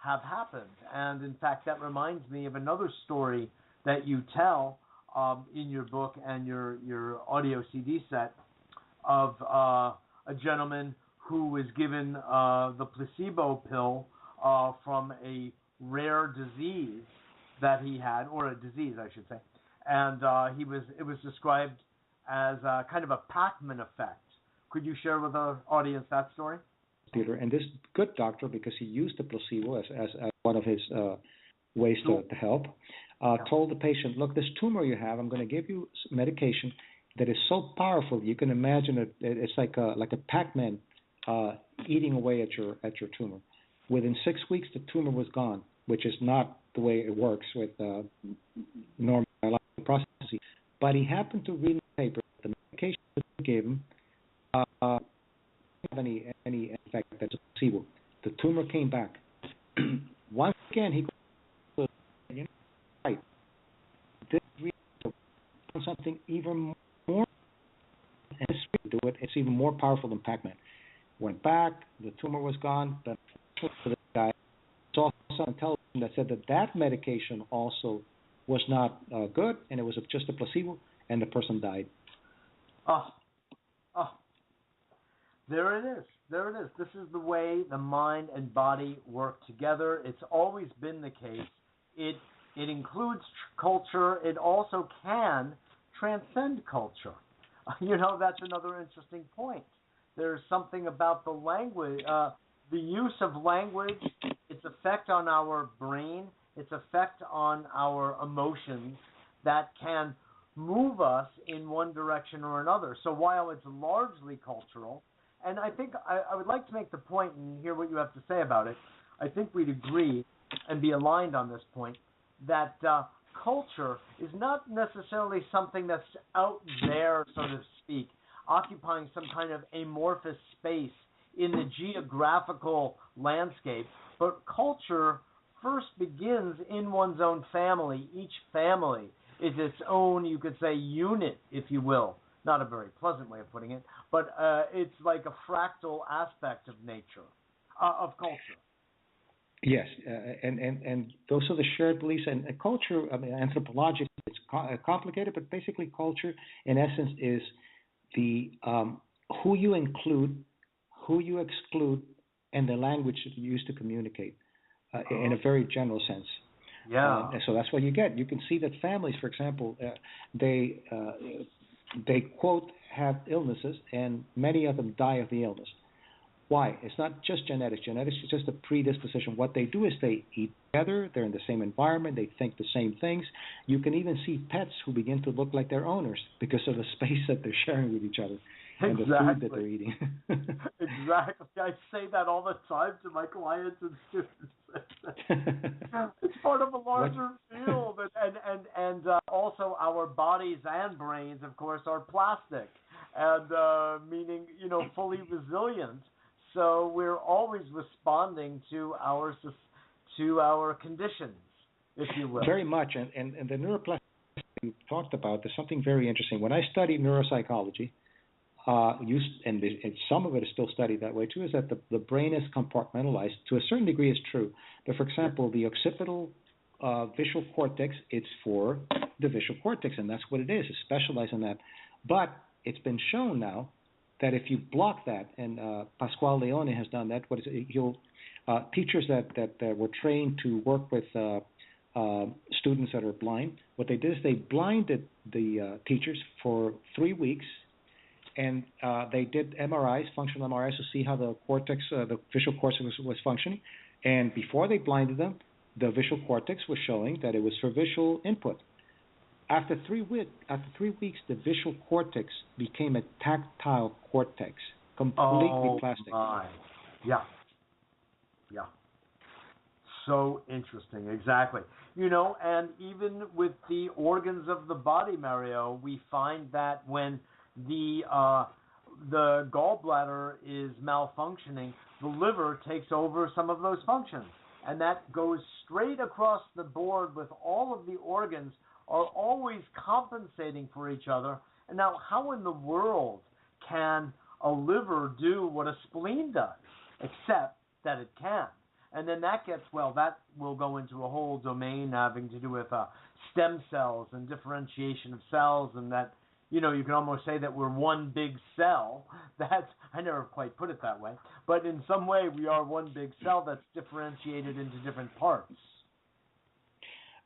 have happened. And in fact, that reminds me of another story that you tell in your book and your audio CD set of a gentleman who was given the placebo pill from a rare disease that he had, or a disease, I should say. And it was described as kind of a Pac-Man effect. Could you share with our audience that story? Peter, and this good doctor, because he used the placebo as one of his ways to help, told the patient, look, this tumor you have, I'm going to give you medication that is so powerful you can imagine it's like a Pac-Man eating away at your tumor. Within 6 weeks, the tumor was gone, which is not the way it works with normal biological processes. But he happened to read in the paper that the medication that they gave him didn't have any effect as a placebo. The tumor came back. Once again, he goes, right. This really something even more, and this way to do it, it's even more powerful than Pac-Man. Went back, the tumor was gone, but for the guy, saw some television that said that medication also was not good, and it was just a placebo, and the person died. There it is. This is the way the mind and body work together. It's always been the case. It includes culture. It also can transcend culture. You know, that's another interesting point. There's something about the language, the use of language, its effect on our brain, its effect on our emotions that can move us in one direction or another. So while it's largely cultural, and I think I would like to make the point and hear what you have to say about it. I think we'd agree and be aligned on this point that culture is not necessarily something that's out there, so to speak, occupying some kind of amorphous space in the geographical landscape, but culture first begins in one's own family. Each family is its own, you could say, unit, if you will. Not a very pleasant way of putting it, but it's like a fractal aspect of nature, of culture. Yes, and those are the shared beliefs. And culture, I mean, anthropologically, it's complicated, but basically culture, in essence, is the who you include, who you exclude, and the language that you use to communicate in a very general sense. Yeah. And so that's what you get. You can see that families, for example, they quote have illnesses, and many of them die of the illness. Why? It's not just genetics. Genetics is just a predisposition. What they do is they eat together. They're in the same environment. They think the same things. You can even see pets who begin to look like their owners because of the space that they're sharing with each other and the food that they're eating. Exactly. I say that all the time to my clients and students. It's part of a larger field, and also our bodies and brains, of course, are plastic, and meaning fully resilient. So we're always responding to our conditions, if you will. Very much, and the neuroplasticity you talked about, there's something very interesting. When I studied neuropsychology, and some of it is still studied that way too, is that the brain is compartmentalized. To a certain degree, it's true. But for example, the occipital visual cortex, it's for the visual cortex, and that's what it is. It's specialized in that. But it's been shown now that if you block that, and Pasquale Leone has done that, teachers that were trained to work with students that are blind, what they did is they blinded the teachers for 3 weeks, and they did MRIs, functional MRIs, to see how the cortex, the visual cortex was functioning. And before they blinded them, the visual cortex was showing that it was for visual input. After 3 weeks, the visual cortex became a tactile cortex, completely plastic. My. Yeah. So interesting, exactly. And even with the organs of the body, Mario, we find that when the gallbladder is malfunctioning, the liver takes over some of those functions, and that goes straight across the board with all of the organs are always compensating for each other. And now, how in the world can a liver do what a spleen does, except that it can? And then that will go into a whole domain having to do with stem cells and differentiation of cells, and that, you can almost say that we're one big cell. I never quite put it that way, but in some way we are one big cell that's differentiated into different parts.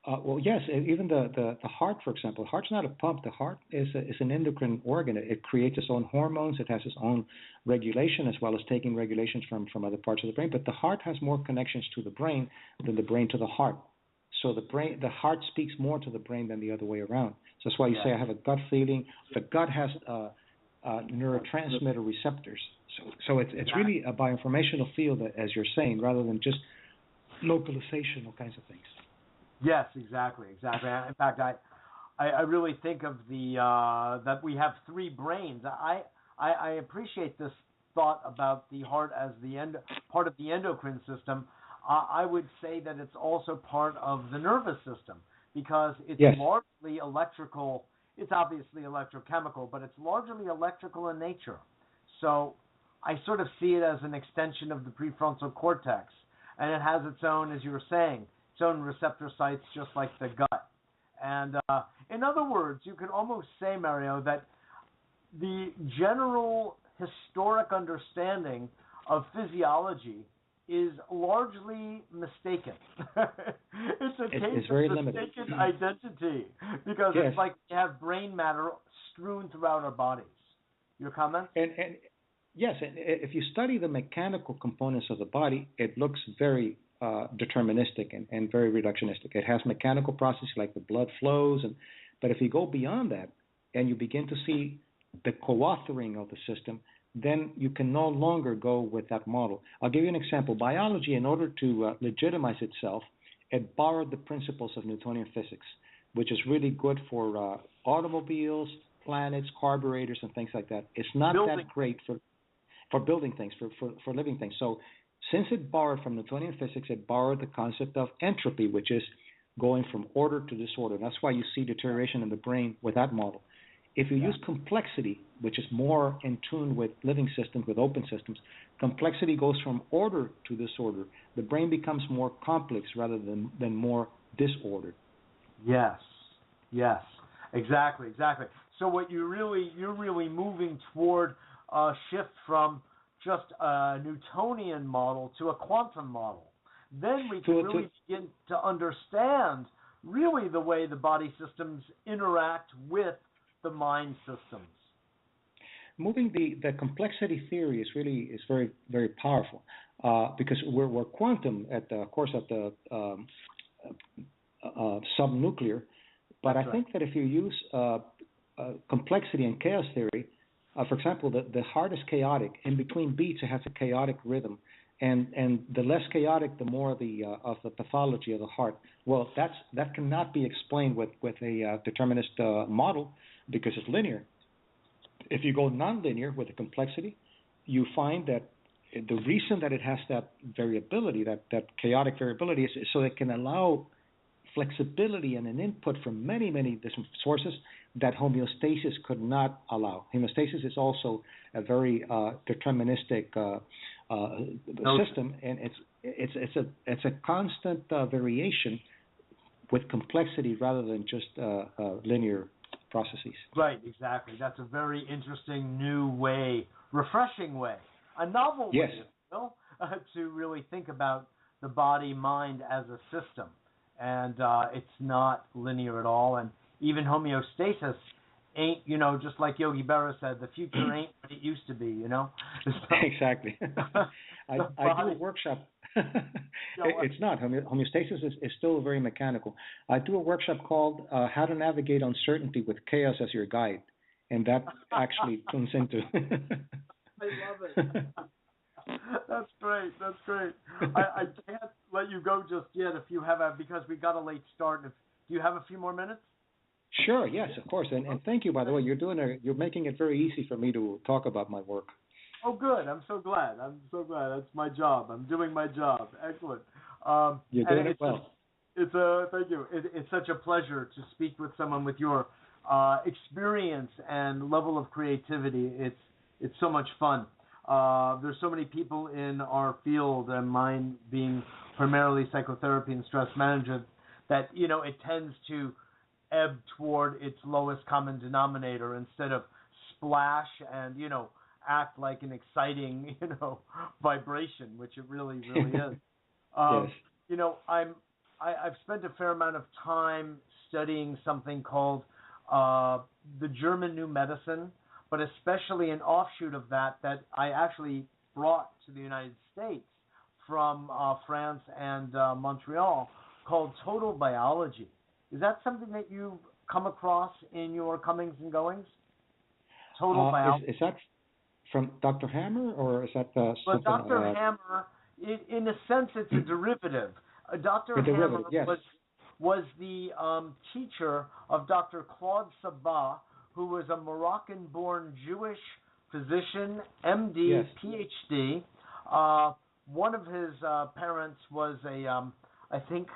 Well, yes, even the heart, for example. The heart's not a pump. The heart is an endocrine organ. It creates its own hormones. It has its own regulation, as well as taking regulations from other parts of the brain. But the heart has more connections to the brain than the brain to the heart. So the heart speaks more to the brain than the other way around. So that's why you say I have a gut feeling. The gut has neurotransmitter receptors. So it's really a bioinformational field, as you're saying, rather than just localization, all kinds of things. Yes, exactly. In fact, I really think of that we have three brains. I appreciate this thought about the heart as part of the endocrine system. I would say that it's also part of the nervous system, because it's largely electrical. It's obviously electrochemical, but it's largely electrical in nature. So I sort of see it as an extension of the prefrontal cortex, and it has its own, as you were saying, its own receptor sites, just like the gut. And in other words, you could almost say, Mario, that the general historic understanding of physiology is largely mistaken. It's a case of mistaken identity, because it's like we have brain matter strewn throughout our bodies. Your comments? And yes, and if you study the mechanical components of the body, it looks very deterministic and very reductionistic. It has mechanical processes like the blood flows, but if you go beyond that and you begin to see the co-authoring of the system, then you can no longer go with that model. I'll give you an example. Biology, in order to legitimize itself, it borrowed the principles of Newtonian physics, which is really good for automobiles, planets, carburetors, and things like that. It's not that great for for building things, for living things. So since it borrowed from Newtonian physics, it borrowed the concept of entropy, which is going from order to disorder. That's why you see deterioration in the brain with that model. If you use complexity, which is more in tune with living systems, with open systems, complexity goes from order to disorder. The brain becomes more complex rather than more disordered. Yes, exactly. So what you're really moving toward a shift from just a Newtonian model to a quantum model. Then we can really begin to understand really the way the body systems interact with the mind systems. Moving the complexity theory is very, very powerful because we're quantum at the subnuclear, but that's I think that if you use complexity and chaos theory, for example, the heart is chaotic. In between beats, it has a chaotic rhythm, and the less chaotic, the more of the pathology of the heart. Well, that cannot be explained with a determinist model because it's linear. If you go nonlinear with the complexity, you find that the reason that it has that variability, that chaotic variability, is so it can allow flexibility and an input from many, many different sources that homeostasis could not allow. Homeostasis is also a very deterministic system, and it's a constant variation with complexity rather than just linear processes. Right, exactly. That's a very interesting new way, refreshing way, a novel way, to really think about the body-mind as a system. And it's not linear at all. And even homeostasis ain't, just like Yogi Berra said, the future ain't what it used to be, So, exactly. I do a workshop. It's not. Homeostasis is still very mechanical. I do a workshop called How to Navigate Uncertainty with Chaos as Your Guide. And that actually tunes into... I love it. That's great. I can't let you go just yet if you have because we got a late start. Do you have a few more minutes? Sure. Yes, of course. And thank you, by the way. You're making it very easy for me to talk about my work. Oh, good. I'm so glad. That's my job. I'm doing my job. Excellent. You're doing it well. Thank you. It's such a pleasure to speak with someone with your experience and level of creativity. It's so much fun. There's so many people in our field, and mine being primarily psychotherapy and stress management, that it tends to ebb toward its lowest common denominator instead of splash and act like an exciting vibration, which it really is. Yes. I've spent a fair amount of time studying something called the German New Medicine, but especially an offshoot of that I actually brought to the United States from France and Montreal, called total biology. Is that something that you've come across in your comings and goings? Total biology. Is that from Dr. Hammer, or is that something? Dr. Hammer, in a sense, it's a derivative. Dr. Hammer was the teacher of Dr. Claude Sabat, who was a Moroccan-born Jewish physician, MD, PhD. One of his parents was I think,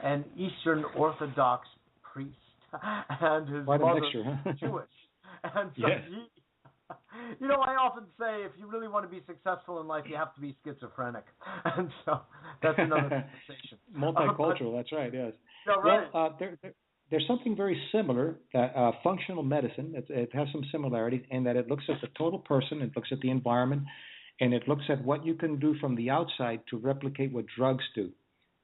an Eastern Orthodox priest, and his mother was Jewish. And so I often say, if you really want to be successful in life, you have to be schizophrenic. And so that's another conversation. Multicultural, that's right, yes. No, right. Well, there's something very similar, functional medicine. It has some similarities in that it looks at the total person, it looks at the environment, and it looks at what you can do from the outside to replicate what drugs do.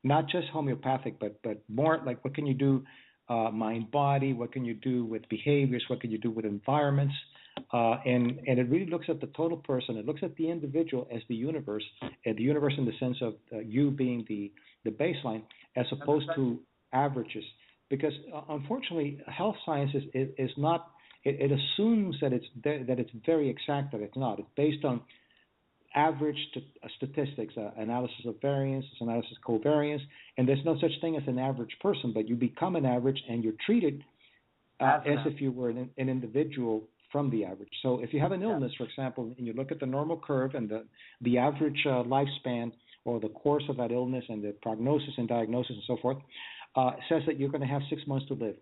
Not just homeopathic, but more like what can you do mind-body, what can you do with behaviors, what can you do with environments, and it really looks at the total person. It looks at the individual as the universe, and the universe in the sense of you being the baseline, as opposed to averages. Because unfortunately, health science is not. It assumes that it's very exact, but it's not. It's based on average statistics, analysis of variance, analysis of covariance, and there's no such thing as an average person, but you become an average and you're treated as if you were an individual from the average. So if you have an illness, for example, and you look at the normal curve and the average lifespan or the course of that illness and the prognosis and diagnosis and so forth, says that you're going to have 6 months to live.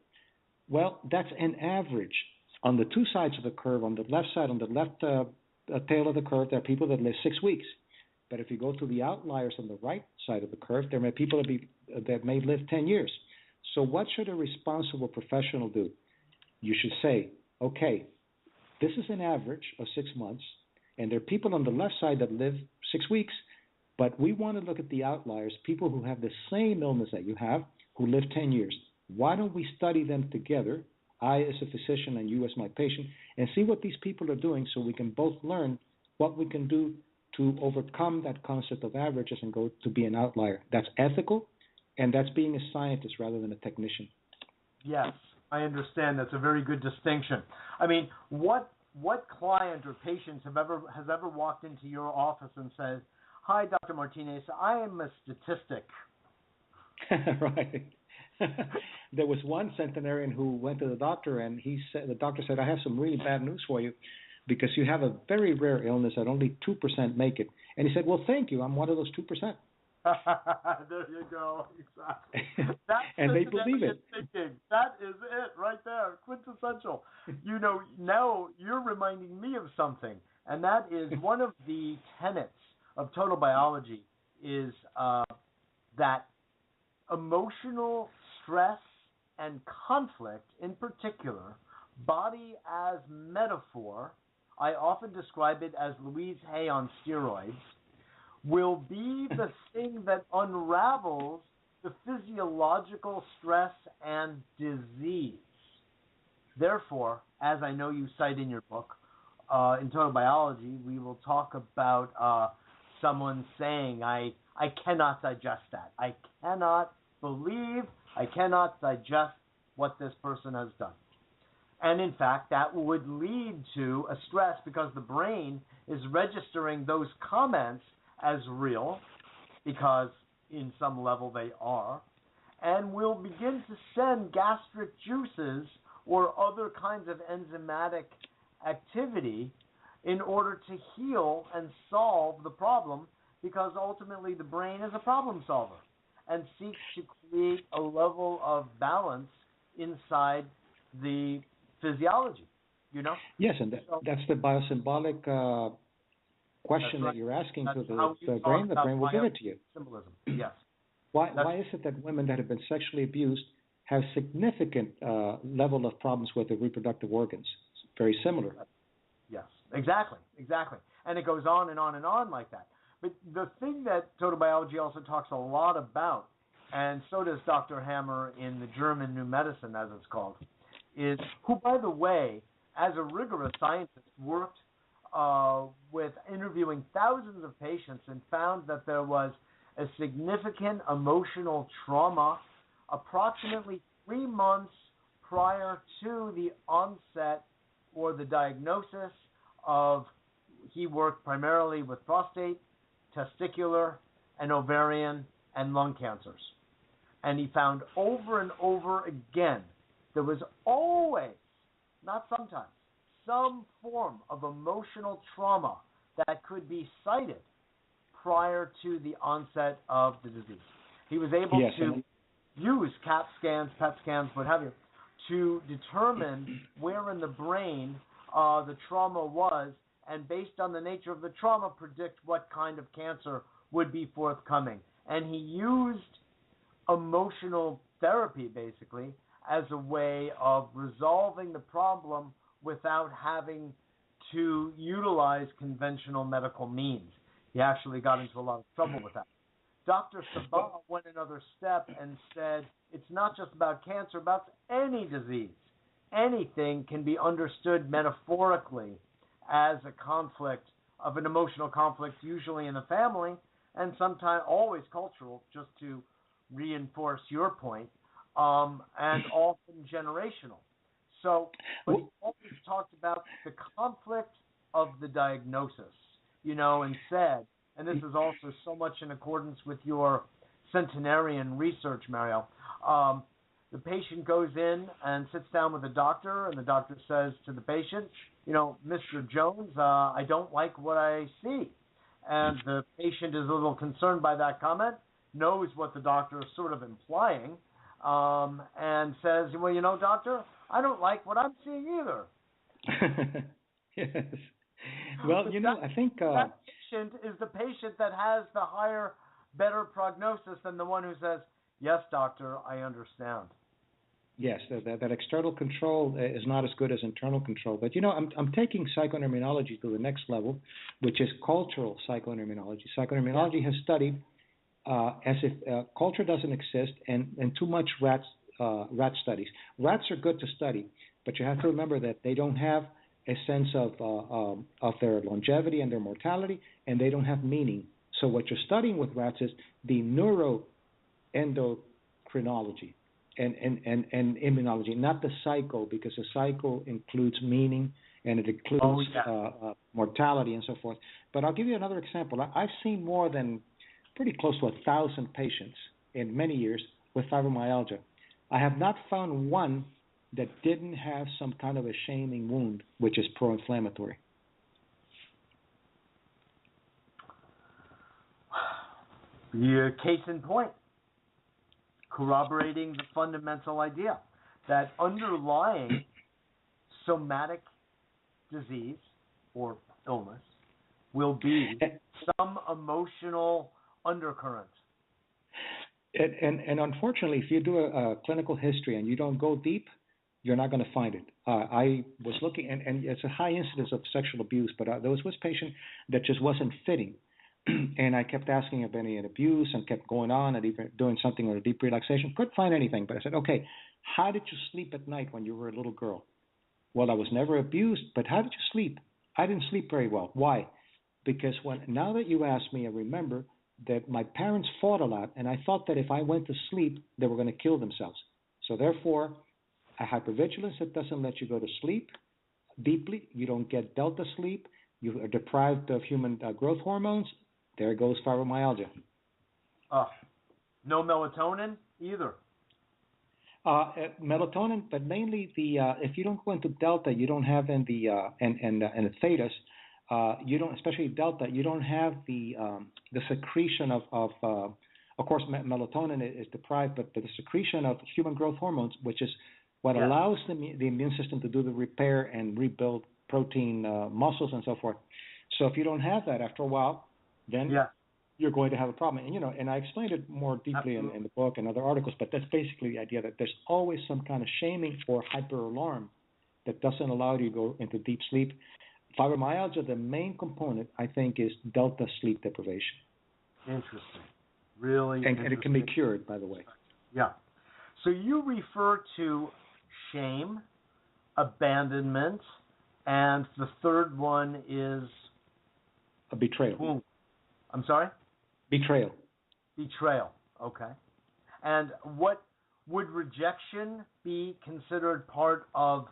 Well, that's an average. On the two sides of the curve, on the left side, on the left tail of the curve, there are people that live 6 weeks. But if you go to the outliers on the right side of the curve, there may be people that may live 10 years. So what should a responsible professional do? You should say, okay, this is an average of 6 months, and there are people on the left side that live 6 weeks, but we want to look at the outliers, people who have the same illness that you have, who live 10 years. Why don't we study them together, I as a physician and you as my patient, and see what these people are doing so we can both learn what we can do to overcome that concept of averages and go to be an outlier. That's ethical, and that's being a scientist rather than a technician. Yes, I understand. That's a very good distinction. I mean, what client or patient has ever walked into your office and said, "Hi, Dr. Martinez, I am a statistic." Right. There was one centenarian who went to the doctor, and the doctor said, "I have some really bad news for you, because you have a very rare illness that only 2% make it." And he said, "Well, thank you. I'm one of those 2%. There you go. Exactly. That's and they believe it. Thinking. That is it right there. Quintessential. You know, now you're reminding me of something, and that is one of the tenets of total biology is that emotional stress and conflict in particular, body as metaphor, I often describe it as Louise Hay on steroids, will be the thing that unravels the physiological stress and disease. Therefore, as I know you cite in your book, in Total Biology, we will talk about someone saying, I cannot digest that. I cannot digest what this person has done. And in fact, that would lead to a stress because the brain is registering those comments as real, because in some level they are, and will begin to send gastric juices or other kinds of enzymatic activity in order to heal and solve the problem, because ultimately the brain is a problem solver and seeks to create a level of balance inside the physiology, you know? Yes, and that's the biosymbolic question that you're asking to the brain. The brain will give it to you. Symbolism, yes. Why is it that women that have been sexually abused have significant level of problems with their reproductive organs? It's very similar. Yes, exactly. And it goes on and on and on like that. But the thing that Total Biology also talks a lot about, and so does Dr. Hammer in the German New Medicine, as it's called, is who, by the way, as a rigorous scientist, worked with interviewing thousands of patients and found that there was a significant emotional trauma approximately 3 months prior to the onset or the diagnosis of, he worked primarily with prostate, testicular, and ovarian and lung cancers. And he found over and over again there was always, not sometimes, some form of emotional trauma that could be cited prior to the onset of the disease. He was able to use CAT scans, PET scans, what have you, to determine where in the brain the trauma was, and based on the nature of the trauma, predict what kind of cancer would be forthcoming. And he used emotional therapy, basically, as a way of resolving the problem without having to utilize conventional medical means. He actually got into a lot of trouble with that. Dr. Sabah went another step and said, it's not just about cancer, about any disease. Anything can be understood metaphorically as a conflict, of an emotional conflict, usually in the family, and sometimes always cultural, just to reinforce your point, and often generational. So, but he always talked about the conflict of the diagnosis, and said, and this is also so much in accordance with your centenarian research, Mario, the patient goes in and sits down with the doctor, and the doctor says to the patient, Mr. Jones, I don't like what I see. And the patient is a little concerned by that comment, knows what the doctor is sort of implying, and says, well, doctor, I don't like what I'm seeing either. Yes. Well, I think that patient is the patient that has the higher, better prognosis than the one who says, yes, doctor, I understand. Yes, that external control is not as good as internal control. But, I'm taking psychoneuroimmunology to the next level, which is cultural psychoneuroimmunology. Psychoneuroimmunology has studied as if culture doesn't exist and too much rat studies. Rats are good to study, but you have to remember that they don't have a sense of their longevity and their mortality, and they don't have meaning. So what you're studying with rats is the neuroendocrinology. And immunology, not the psycho, because the psycho includes meaning and it includes mortality and so forth. But I'll give you another example. I've seen more than pretty close to 1,000 patients in many years with fibromyalgia. I have not found one that didn't have some kind of a shaming wound, which is pro-inflammatory. Your case in point. Corroborating the fundamental idea that underlying somatic disease or illness will be some emotional undercurrent. And unfortunately, if you do a clinical history and you don't go deep, you're not going to find it. I was looking, and it's a high incidence of sexual abuse, but there was this patient that just wasn't fitting. And I kept asking if any abuse and kept going on and even doing something with a deep relaxation. Couldn't find anything. But I said, okay, how did you sleep at night when you were a little girl? Well, I was never abused, but how did you sleep? I didn't sleep very well. Why? Because now that you ask me, I remember that my parents fought a lot, and I thought that if I went to sleep, they were going to kill themselves. So therefore, a hypervigilance that doesn't let you go to sleep deeply, you don't get delta sleep, you are deprived of human growth hormones. There goes fibromyalgia. No melatonin either. Melatonin, but mainly if you don't go into delta, you don't have in the and the thetas, you don't, especially delta, you don't have the secretion of course melatonin is deprived, but the secretion of human growth hormones, which is what allows the immune system to do the repair and rebuild protein muscles and so forth. So if you don't have that after a while, then you're going to have a problem. And I explained it more deeply in the book and other articles, but that's basically the idea that there's always some kind of shaming or hyper-alarm that doesn't allow you to go into deep sleep. Fibromyalgia, the main component, I think, is delta sleep deprivation. Interesting. Really interesting. And it can be cured, by the way. Yeah. So you refer to shame, abandonment, and the third one is? A betrayal. Ooh. I'm sorry? Betrayal. Betrayal, okay. And what would rejection be considered part of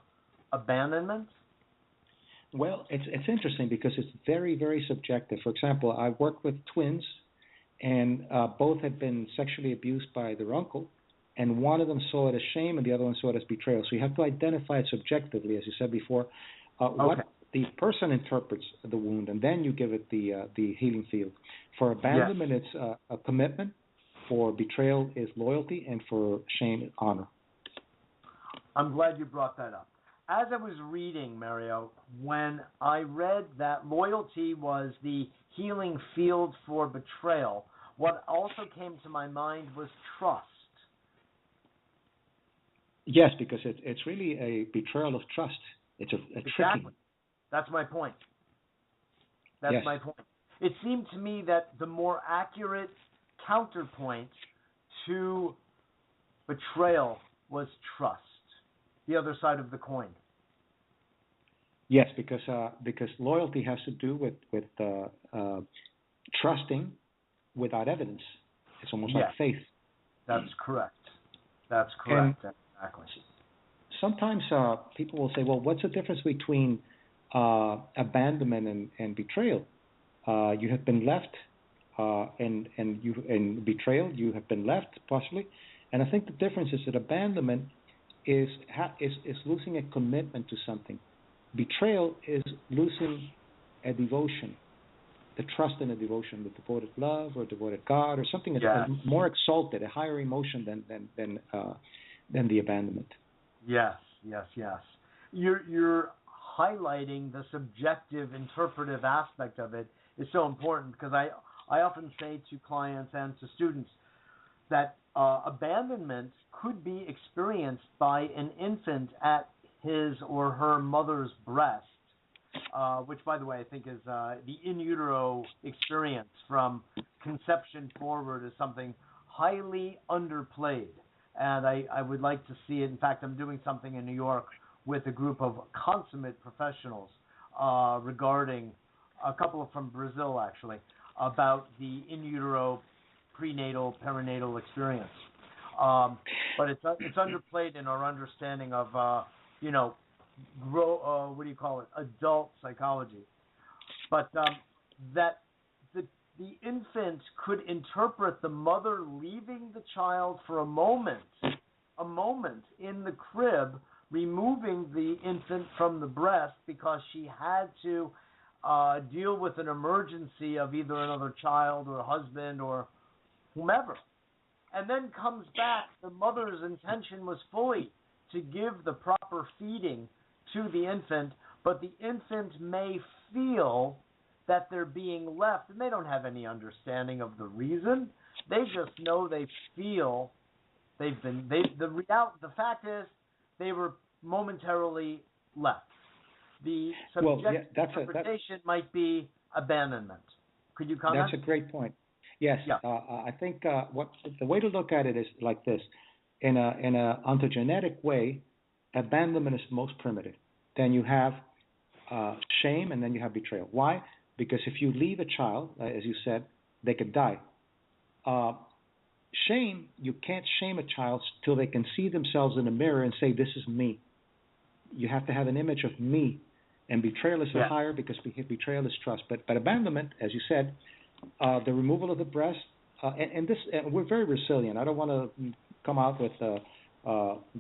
abandonment? Well, it's interesting because it's very, very subjective. For example, I worked with twins, and both had been sexually abused by their uncle, and one of them saw it as shame and the other one saw it as betrayal. So you have to identify it subjectively, as you said before, what the person interprets the wound, and then you give it the healing field. For abandonment, it's a commitment. For betrayal is loyalty, and for shame is honor. I'm glad you brought that up. As I was reading, Mario, when I read that loyalty was the healing field for betrayal, what also came to my mind was trust. Yes, because it's really a betrayal of trust. It's a tricking. That's my point. That's my point. It seemed to me that the more accurate counterpoint to betrayal was trust, the other side of the coin. Yes, because loyalty has to do with trusting without evidence. It's almost like faith. That's correct. That's correct. Exactly. Sometimes people will say, well, what's the difference between abandonment and betrayal? You have been left, and betrayal, you have been left, possibly, And I think the difference is that abandonment is losing a commitment to something. Betrayal is losing a devotion, the trust in a devotion, the devoted love or devoted God or something that's more exalted, a higher emotion than the abandonment. Yes. You're highlighting the subjective, interpretive aspect of it is so important, because I often say to clients and to students that abandonment could be experienced by an infant at his or her mother's breast, which, by the way, I think is the in utero experience from conception forward is something highly underplayed. And I would like to see it. In fact, I'm doing something in New York with a group of consummate professionals regarding a couple from Brazil, actually, about the in utero prenatal, perinatal experience. But it's underplayed in our understanding of, adult psychology. But that the infant could interpret the mother leaving the child for a moment in the crib, removing the infant from the breast because she had to deal with an emergency of either another child or a husband or whomever, and then comes back. The mother's intention was fully to give the proper feeding to the infant, but the infant may feel that they're being left, and they don't have any understanding of the reason. They just know they feel the fact is they were momentarily left. The subjective interpretation might be abandonment. Could you comment? That's a great point. Yes, yeah. I think the way to look at it is like this: in a ontogenetic way, abandonment is most primitive. Then you have shame, and then you have betrayal. Why? Because if you leave a child, as you said, they could die. Shame, you can't shame a child till they can see themselves in the mirror and say, "This is me." You have to have an image of me, and betrayal is higher because betrayal is trust. But abandonment, as you said, the removal of the breast, and we're very resilient. I don't want to come out with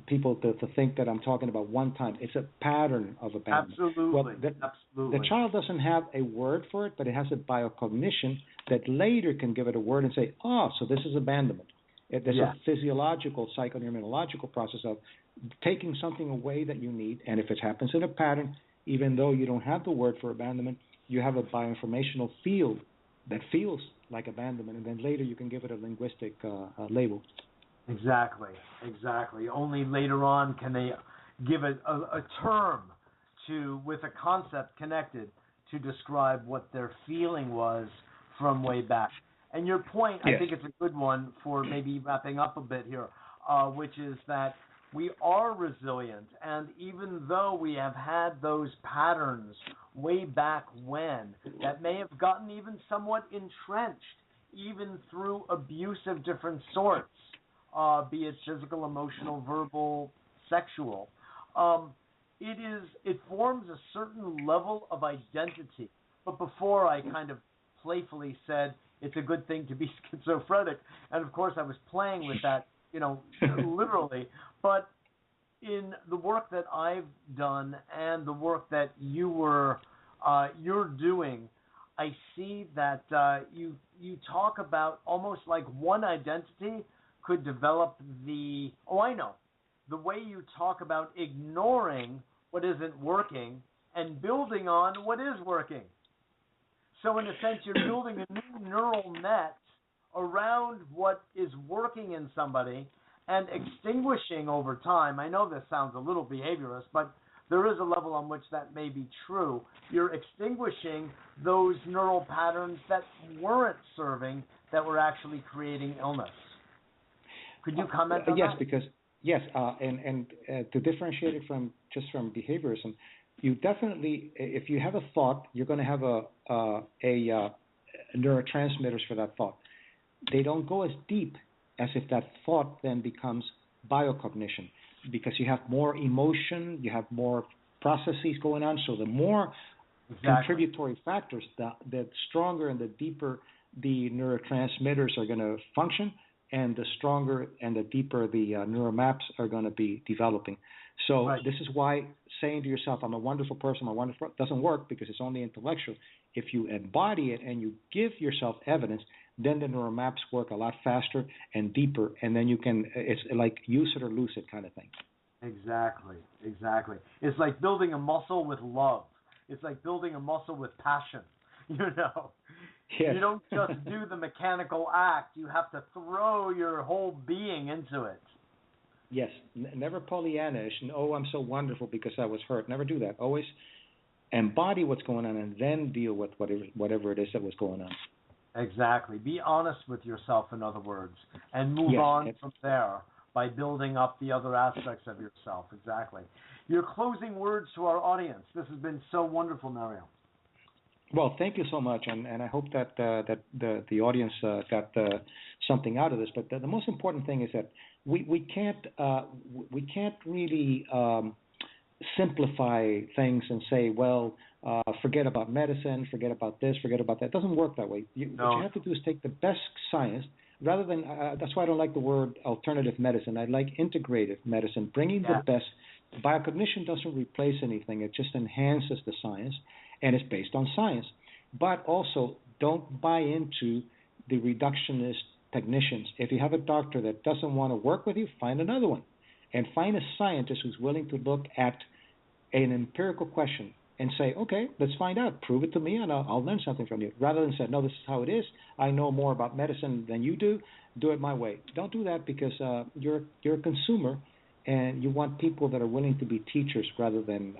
people to think that I'm talking about one time. It's a pattern of abandonment. Absolutely. The child doesn't have a word for it, but it has a biocognition that later can give it a word and say, "Oh, so this is abandonment." There's a physiological, psychoneuroimmunological process of taking something away that you need, and if it happens in a pattern, even though you don't have the word for abandonment, you have a bioinformational field that feels like abandonment, and then later you can give it a linguistic label. Exactly. Only later on can they give it a term with a concept connected to describe what their feeling was from way back. And your point, I think it's a good one for maybe wrapping up a bit here, which is that we are resilient, and even though we have had those patterns way back when that may have gotten even somewhat entrenched, even through abuse of different sorts, be it physical, emotional, verbal, sexual, it forms a certain level of identity. But before I kind of playfully said it's a good thing to be schizophrenic, and of course I was playing with that, literally. But in the work that I've done and the work that you're doing, I see that you talk about almost like one identity could develop the way you talk about ignoring what isn't working and building on what is working. So in a sense, you're building a new neural net around what is working in somebody and extinguishing over time. I know this sounds a little behaviorist, but there is a level on which that may be true. You're extinguishing those neural patterns that weren't serving, that were actually creating illness. Could you comment on that? And to differentiate it from behaviorism, you definitely, if you have a thought, you're going to have a neurotransmitters for that thought. They don't go as deep as if that thought then becomes biocognition, because you have more emotion, you have more processes going on. So the more contributory factors, the stronger and the deeper the neurotransmitters are going to function, and the stronger and the deeper the neural maps are going to be developing. So this is why saying to yourself, I'm a wonderful person, doesn't work, because it's only intellectual. If you embody it and you give yourself evidence, then the neural maps work a lot faster and deeper, and then you can, it's like use it or lose it kind of thing. Exactly. It's like building a muscle with love. It's like building a muscle with passion, you know. Yes. You don't just do the mechanical act. You have to throw your whole being into it. Yes. Never Pollyanna-ish, and I'm so wonderful because I was hurt. Never do that. Always embody what's going on and then deal with whatever it is that was going on. Exactly. Be honest with yourself, in other words, and move on from there by building up the other aspects of yourself. Exactly. Your closing words to our audience. This has been so wonderful, Mario. Well, thank you so much, and I hope that the audience got something out of this. But the most important thing is that we can't really simplify things and say, well, forget about medicine, forget about this, forget about that. It doesn't work that way. What you have to do is take the best science, rather than, that's why I don't like the word alternative medicine. I like integrative medicine, bringing the best. Biocognition doesn't replace anything. It just enhances the science, and it's based on science. But also, don't buy into the reductionist technicians. If you have a doctor that doesn't want to work with you, find another one. And find a scientist who's willing to look at an empirical question and say, okay, let's find out. Prove it to me, and I'll learn something from you. Rather than say, no, this is how it is. I know more about medicine than you do. Do it my way. Don't do that, because you're a consumer, and you want people that are willing to be teachers rather than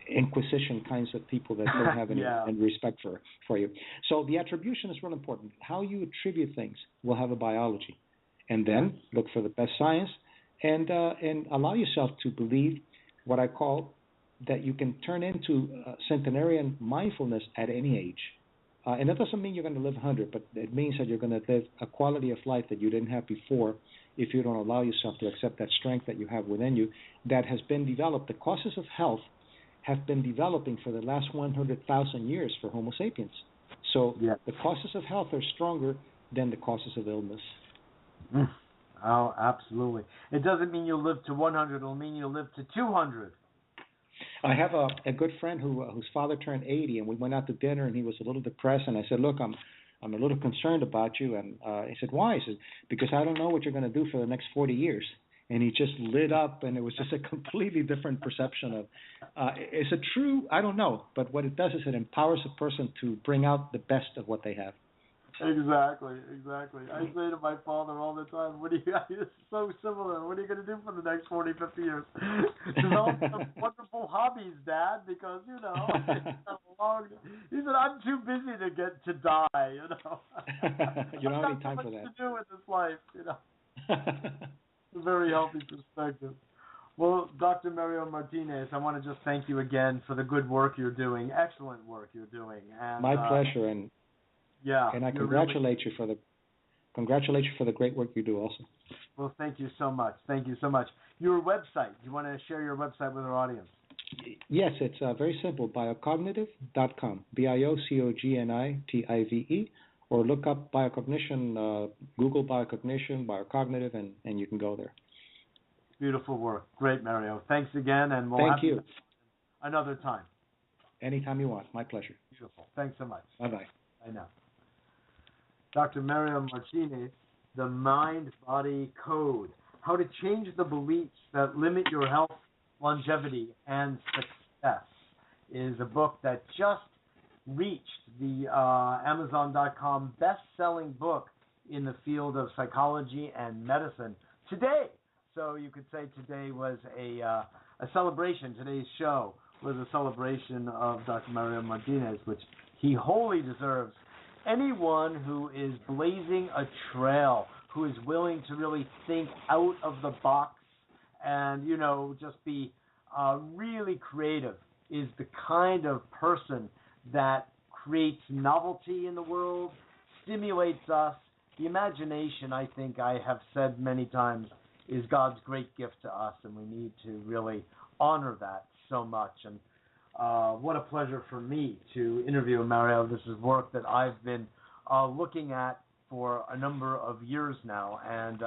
inquisition kinds of people that don't have any respect for you. So the attribution is real important. How you attribute things will have a biology. And then look for the best science, and allow yourself to believe what I call that you can turn into centenarian mindfulness at any age. And that doesn't mean you're going to live 100, but it means that you're going to live a quality of life that you didn't have before if you don't allow yourself to accept that strength that you have within you that has been developed. The causes of health have been developing for the last 100,000 years for Homo sapiens. So the causes of health are stronger than the causes of illness. Oh, absolutely. It doesn't mean you'll live to 100. It'll mean you'll live to 200. I have a good friend whose father turned 80, and we went out to dinner, and he was a little depressed, and I said, look, I'm a little concerned about you. And he said, why? I said, because I don't know what you're going to do for the next 40 years. And he just lit up, and it was just a completely different perception of, is it true? I don't know. But what it does is it empowers a person to bring out the best of what they have. Exactly. I say to my father all the time, it's so similar. What are you going to do for the next 40, 50 years? Develop some wonderful hobbies, Dad, because, he said, I'm too busy to get to die, You don't have any time for that. To do with this life, It's a very healthy perspective. Well, Dr. Mario Martinez, I want to just thank you again for the good work you're doing, excellent work you're doing. And, my pleasure, and I congratulate you for the great work you do also. Well, thank you so much. Your website, do you want to share your website with our audience? Yes, it's very simple, biocognitive.com, BIOCOGNITIVE, or look up biocognition, Google biocognition, biocognitive, and you can go there. Beautiful work. Great, Mario. Thanks again, and we'll Thank you. Another time. Anytime you want. My pleasure. Beautiful. Thanks so much. Bye-bye. I know. Dr. Mario Martinez, The Mind-Body Code, How to Change the Beliefs That Limit Your Health, Longevity, and Success, is a book that just reached the Amazon.com best-selling book in the field of psychology and medicine today. So you could say today was a celebration. Today's show was a celebration of Dr. Mario Martinez, which he wholly deserves. Anyone who is blazing a trail, who is willing to really think out of the box and, just be really creative, is the kind of person that creates novelty in the world, stimulates us. The imagination, I think I have said many times, is God's great gift to us, and we need to really honor that so much. And what a pleasure for me to interview Mario. This is work that I've been looking at for a number of years now, and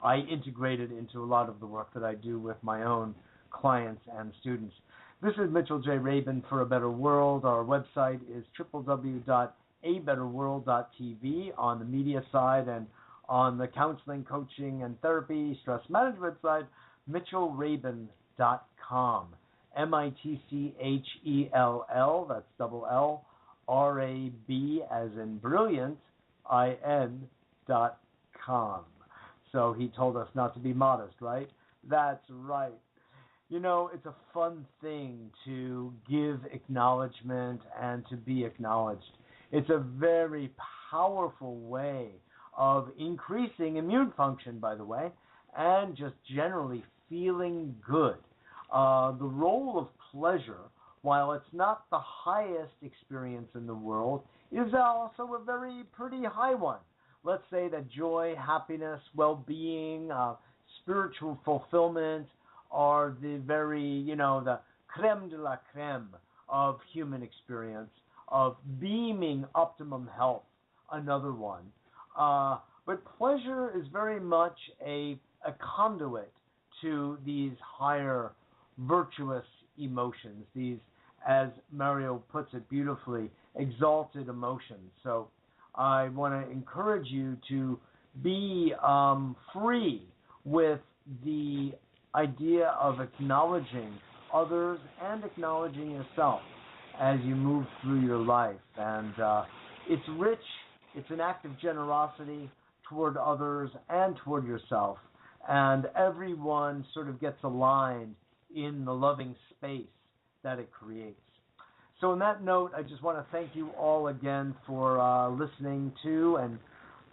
I integrate it into a lot of the work that I do with my own clients and students. This is Mitchell J. Rabin for A Better World. Our website is www.abetterworld.tv on the media side, and on the counseling, coaching, and therapy, stress management side, mitchellrabin.com. MITCHELL, that's double L, RAB as in brilliant, IN.com. So he told us not to be modest, right? That's right. You know, it's a fun thing to give acknowledgement and to be acknowledged. It's a very powerful way of increasing immune function, by the way, and just generally feeling good. The role of pleasure, while it's not the highest experience in the world, is also a very pretty high one. Let's say that joy, happiness, well-being, spiritual fulfillment are the very, the creme de la creme of human experience, of beaming optimum health, another one. But pleasure is very much a conduit to these higher virtuous emotions, these, as Mario puts it beautifully, exalted emotions. So I want to encourage you to be free with the idea of acknowledging others and acknowledging yourself as you move through your life. And it's rich. It's an act of generosity toward others and toward yourself. And everyone sort of gets aligned in the loving space that it creates. So on that note, I just want to thank you all again for listening to and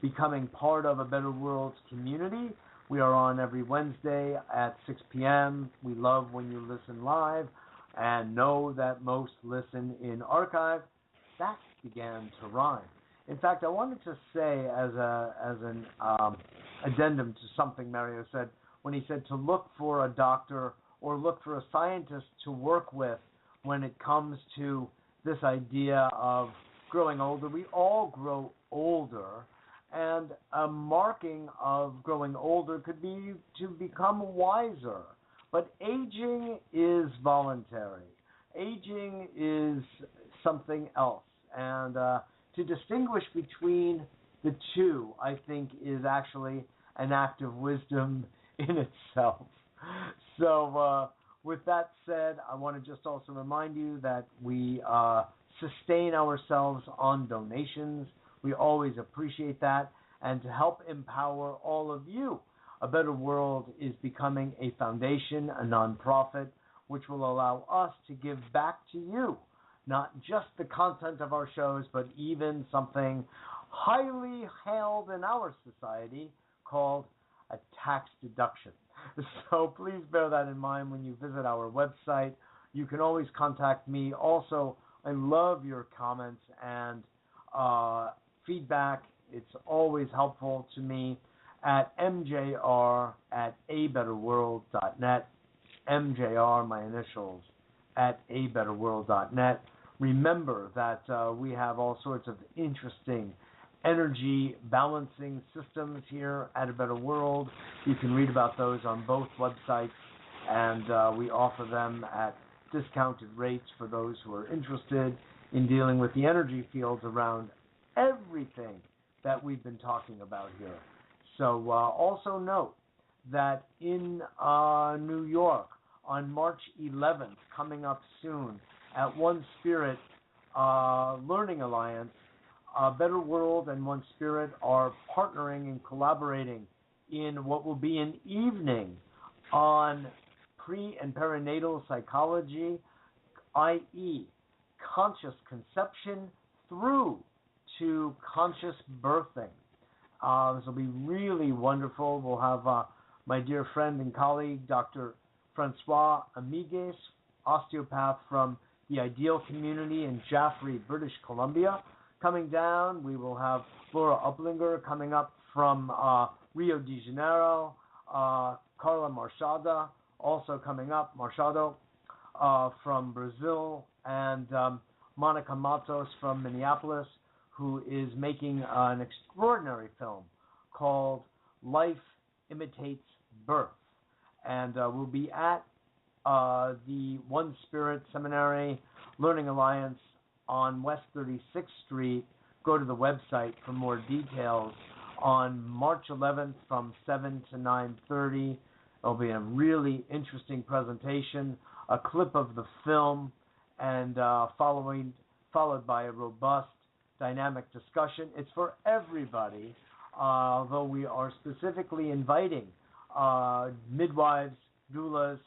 becoming part of A Better World community. We are on every Wednesday at 6 p.m. We love when you listen live and know that most listen in archive. That began to rhyme. In fact, I wanted to say as an addendum to something Mario said when he said to look for a doctor or look for a scientist to work with when it comes to this idea of growing older. We all grow older, and a marking of growing older could be to become wiser. But aging is voluntary. Aging is something else. And to distinguish between the two, I think, is actually an act of wisdom in itself. So with that said, I want to just also remind you that we sustain ourselves on donations. We always appreciate that. And to help empower all of you, A Better World is becoming a foundation, a nonprofit, which will allow us to give back to you, not just the content of our shows, but even something highly hailed in our society called a tax deduction. So please bear that in mind when you visit our website. You can always contact me. Also, I love your comments and feedback. It's always helpful to me at mjr@abetterworld.net. MJR, my initials, at abetterworld.net. Remember that we have all sorts of interesting energy balancing systems here at A Better World. You can read about those on both websites, and we offer them at discounted rates for those who are interested in dealing with the energy fields around everything that we've been talking about here. So also note that in New York on March 11th, coming up soon, at One Spirit Learning Alliance, Better World and One Spirit are partnering and collaborating in what will be an evening on pre- and perinatal psychology, i.e. conscious conception through to conscious birthing. This will be really wonderful. We'll have my dear friend and colleague, Dr. Francois Amigues, osteopath from the Ideal Community in Jaffrey, British Columbia, coming down. We will have Laura Uplinger coming up from Rio de Janeiro, Carla Machado also coming up, from Brazil, and Monica Matos from Minneapolis, who is making an extraordinary film called Life Imitates Birth. And we'll be at the One Spirit Seminary Learning Alliance on West 36th Street. Go to the website for more details. On March 11th from 7 to 9:30, there'll be a really interesting presentation, a clip of the film, and followed by a robust, dynamic discussion. It's for everybody, although we are specifically inviting midwives, doulas,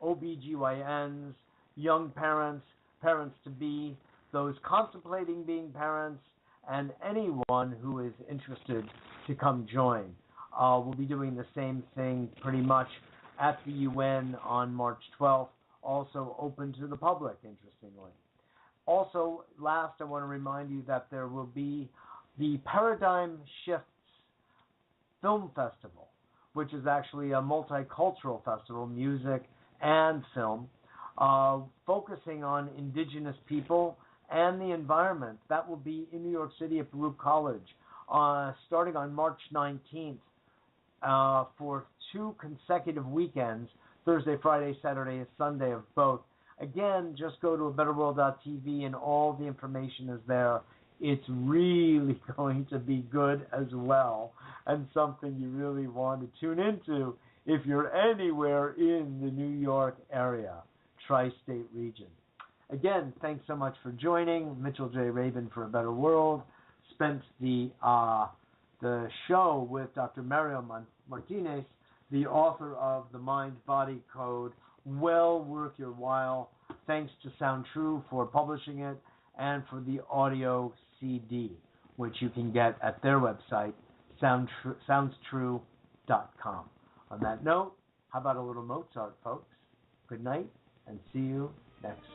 OBGYNs, young parents, parents-to-be, those contemplating being parents, and anyone who is interested to come join. We'll be doing the same thing pretty much at the UN on March 12th, also open to the public, interestingly. Also, last, I want to remind you that there will be the Paradigm Shifts Film Festival, which is actually a multicultural festival, music and film, focusing on indigenous people and the environment. That will be in New York City at Baruch College, starting on March 19th for 2 consecutive weekends, Thursday, Friday, Saturday, Sunday of both. Again, just go to abetterworld.tv and all the information is there. It's really going to be good as well, and something you really want to tune into if you're anywhere in the New York area, tri-state region. Again, thanks so much for joining. Mitchell J. Rabin for A Better World. Spent the show with Dr. Mario Martinez, the author of The Mind-Body Code. Well worth your while. Thanks to Sound True for publishing it and for the audio CD, which you can get at their website, soundstrue.com. On that note, how about a little Mozart, folks? Good night, and see you next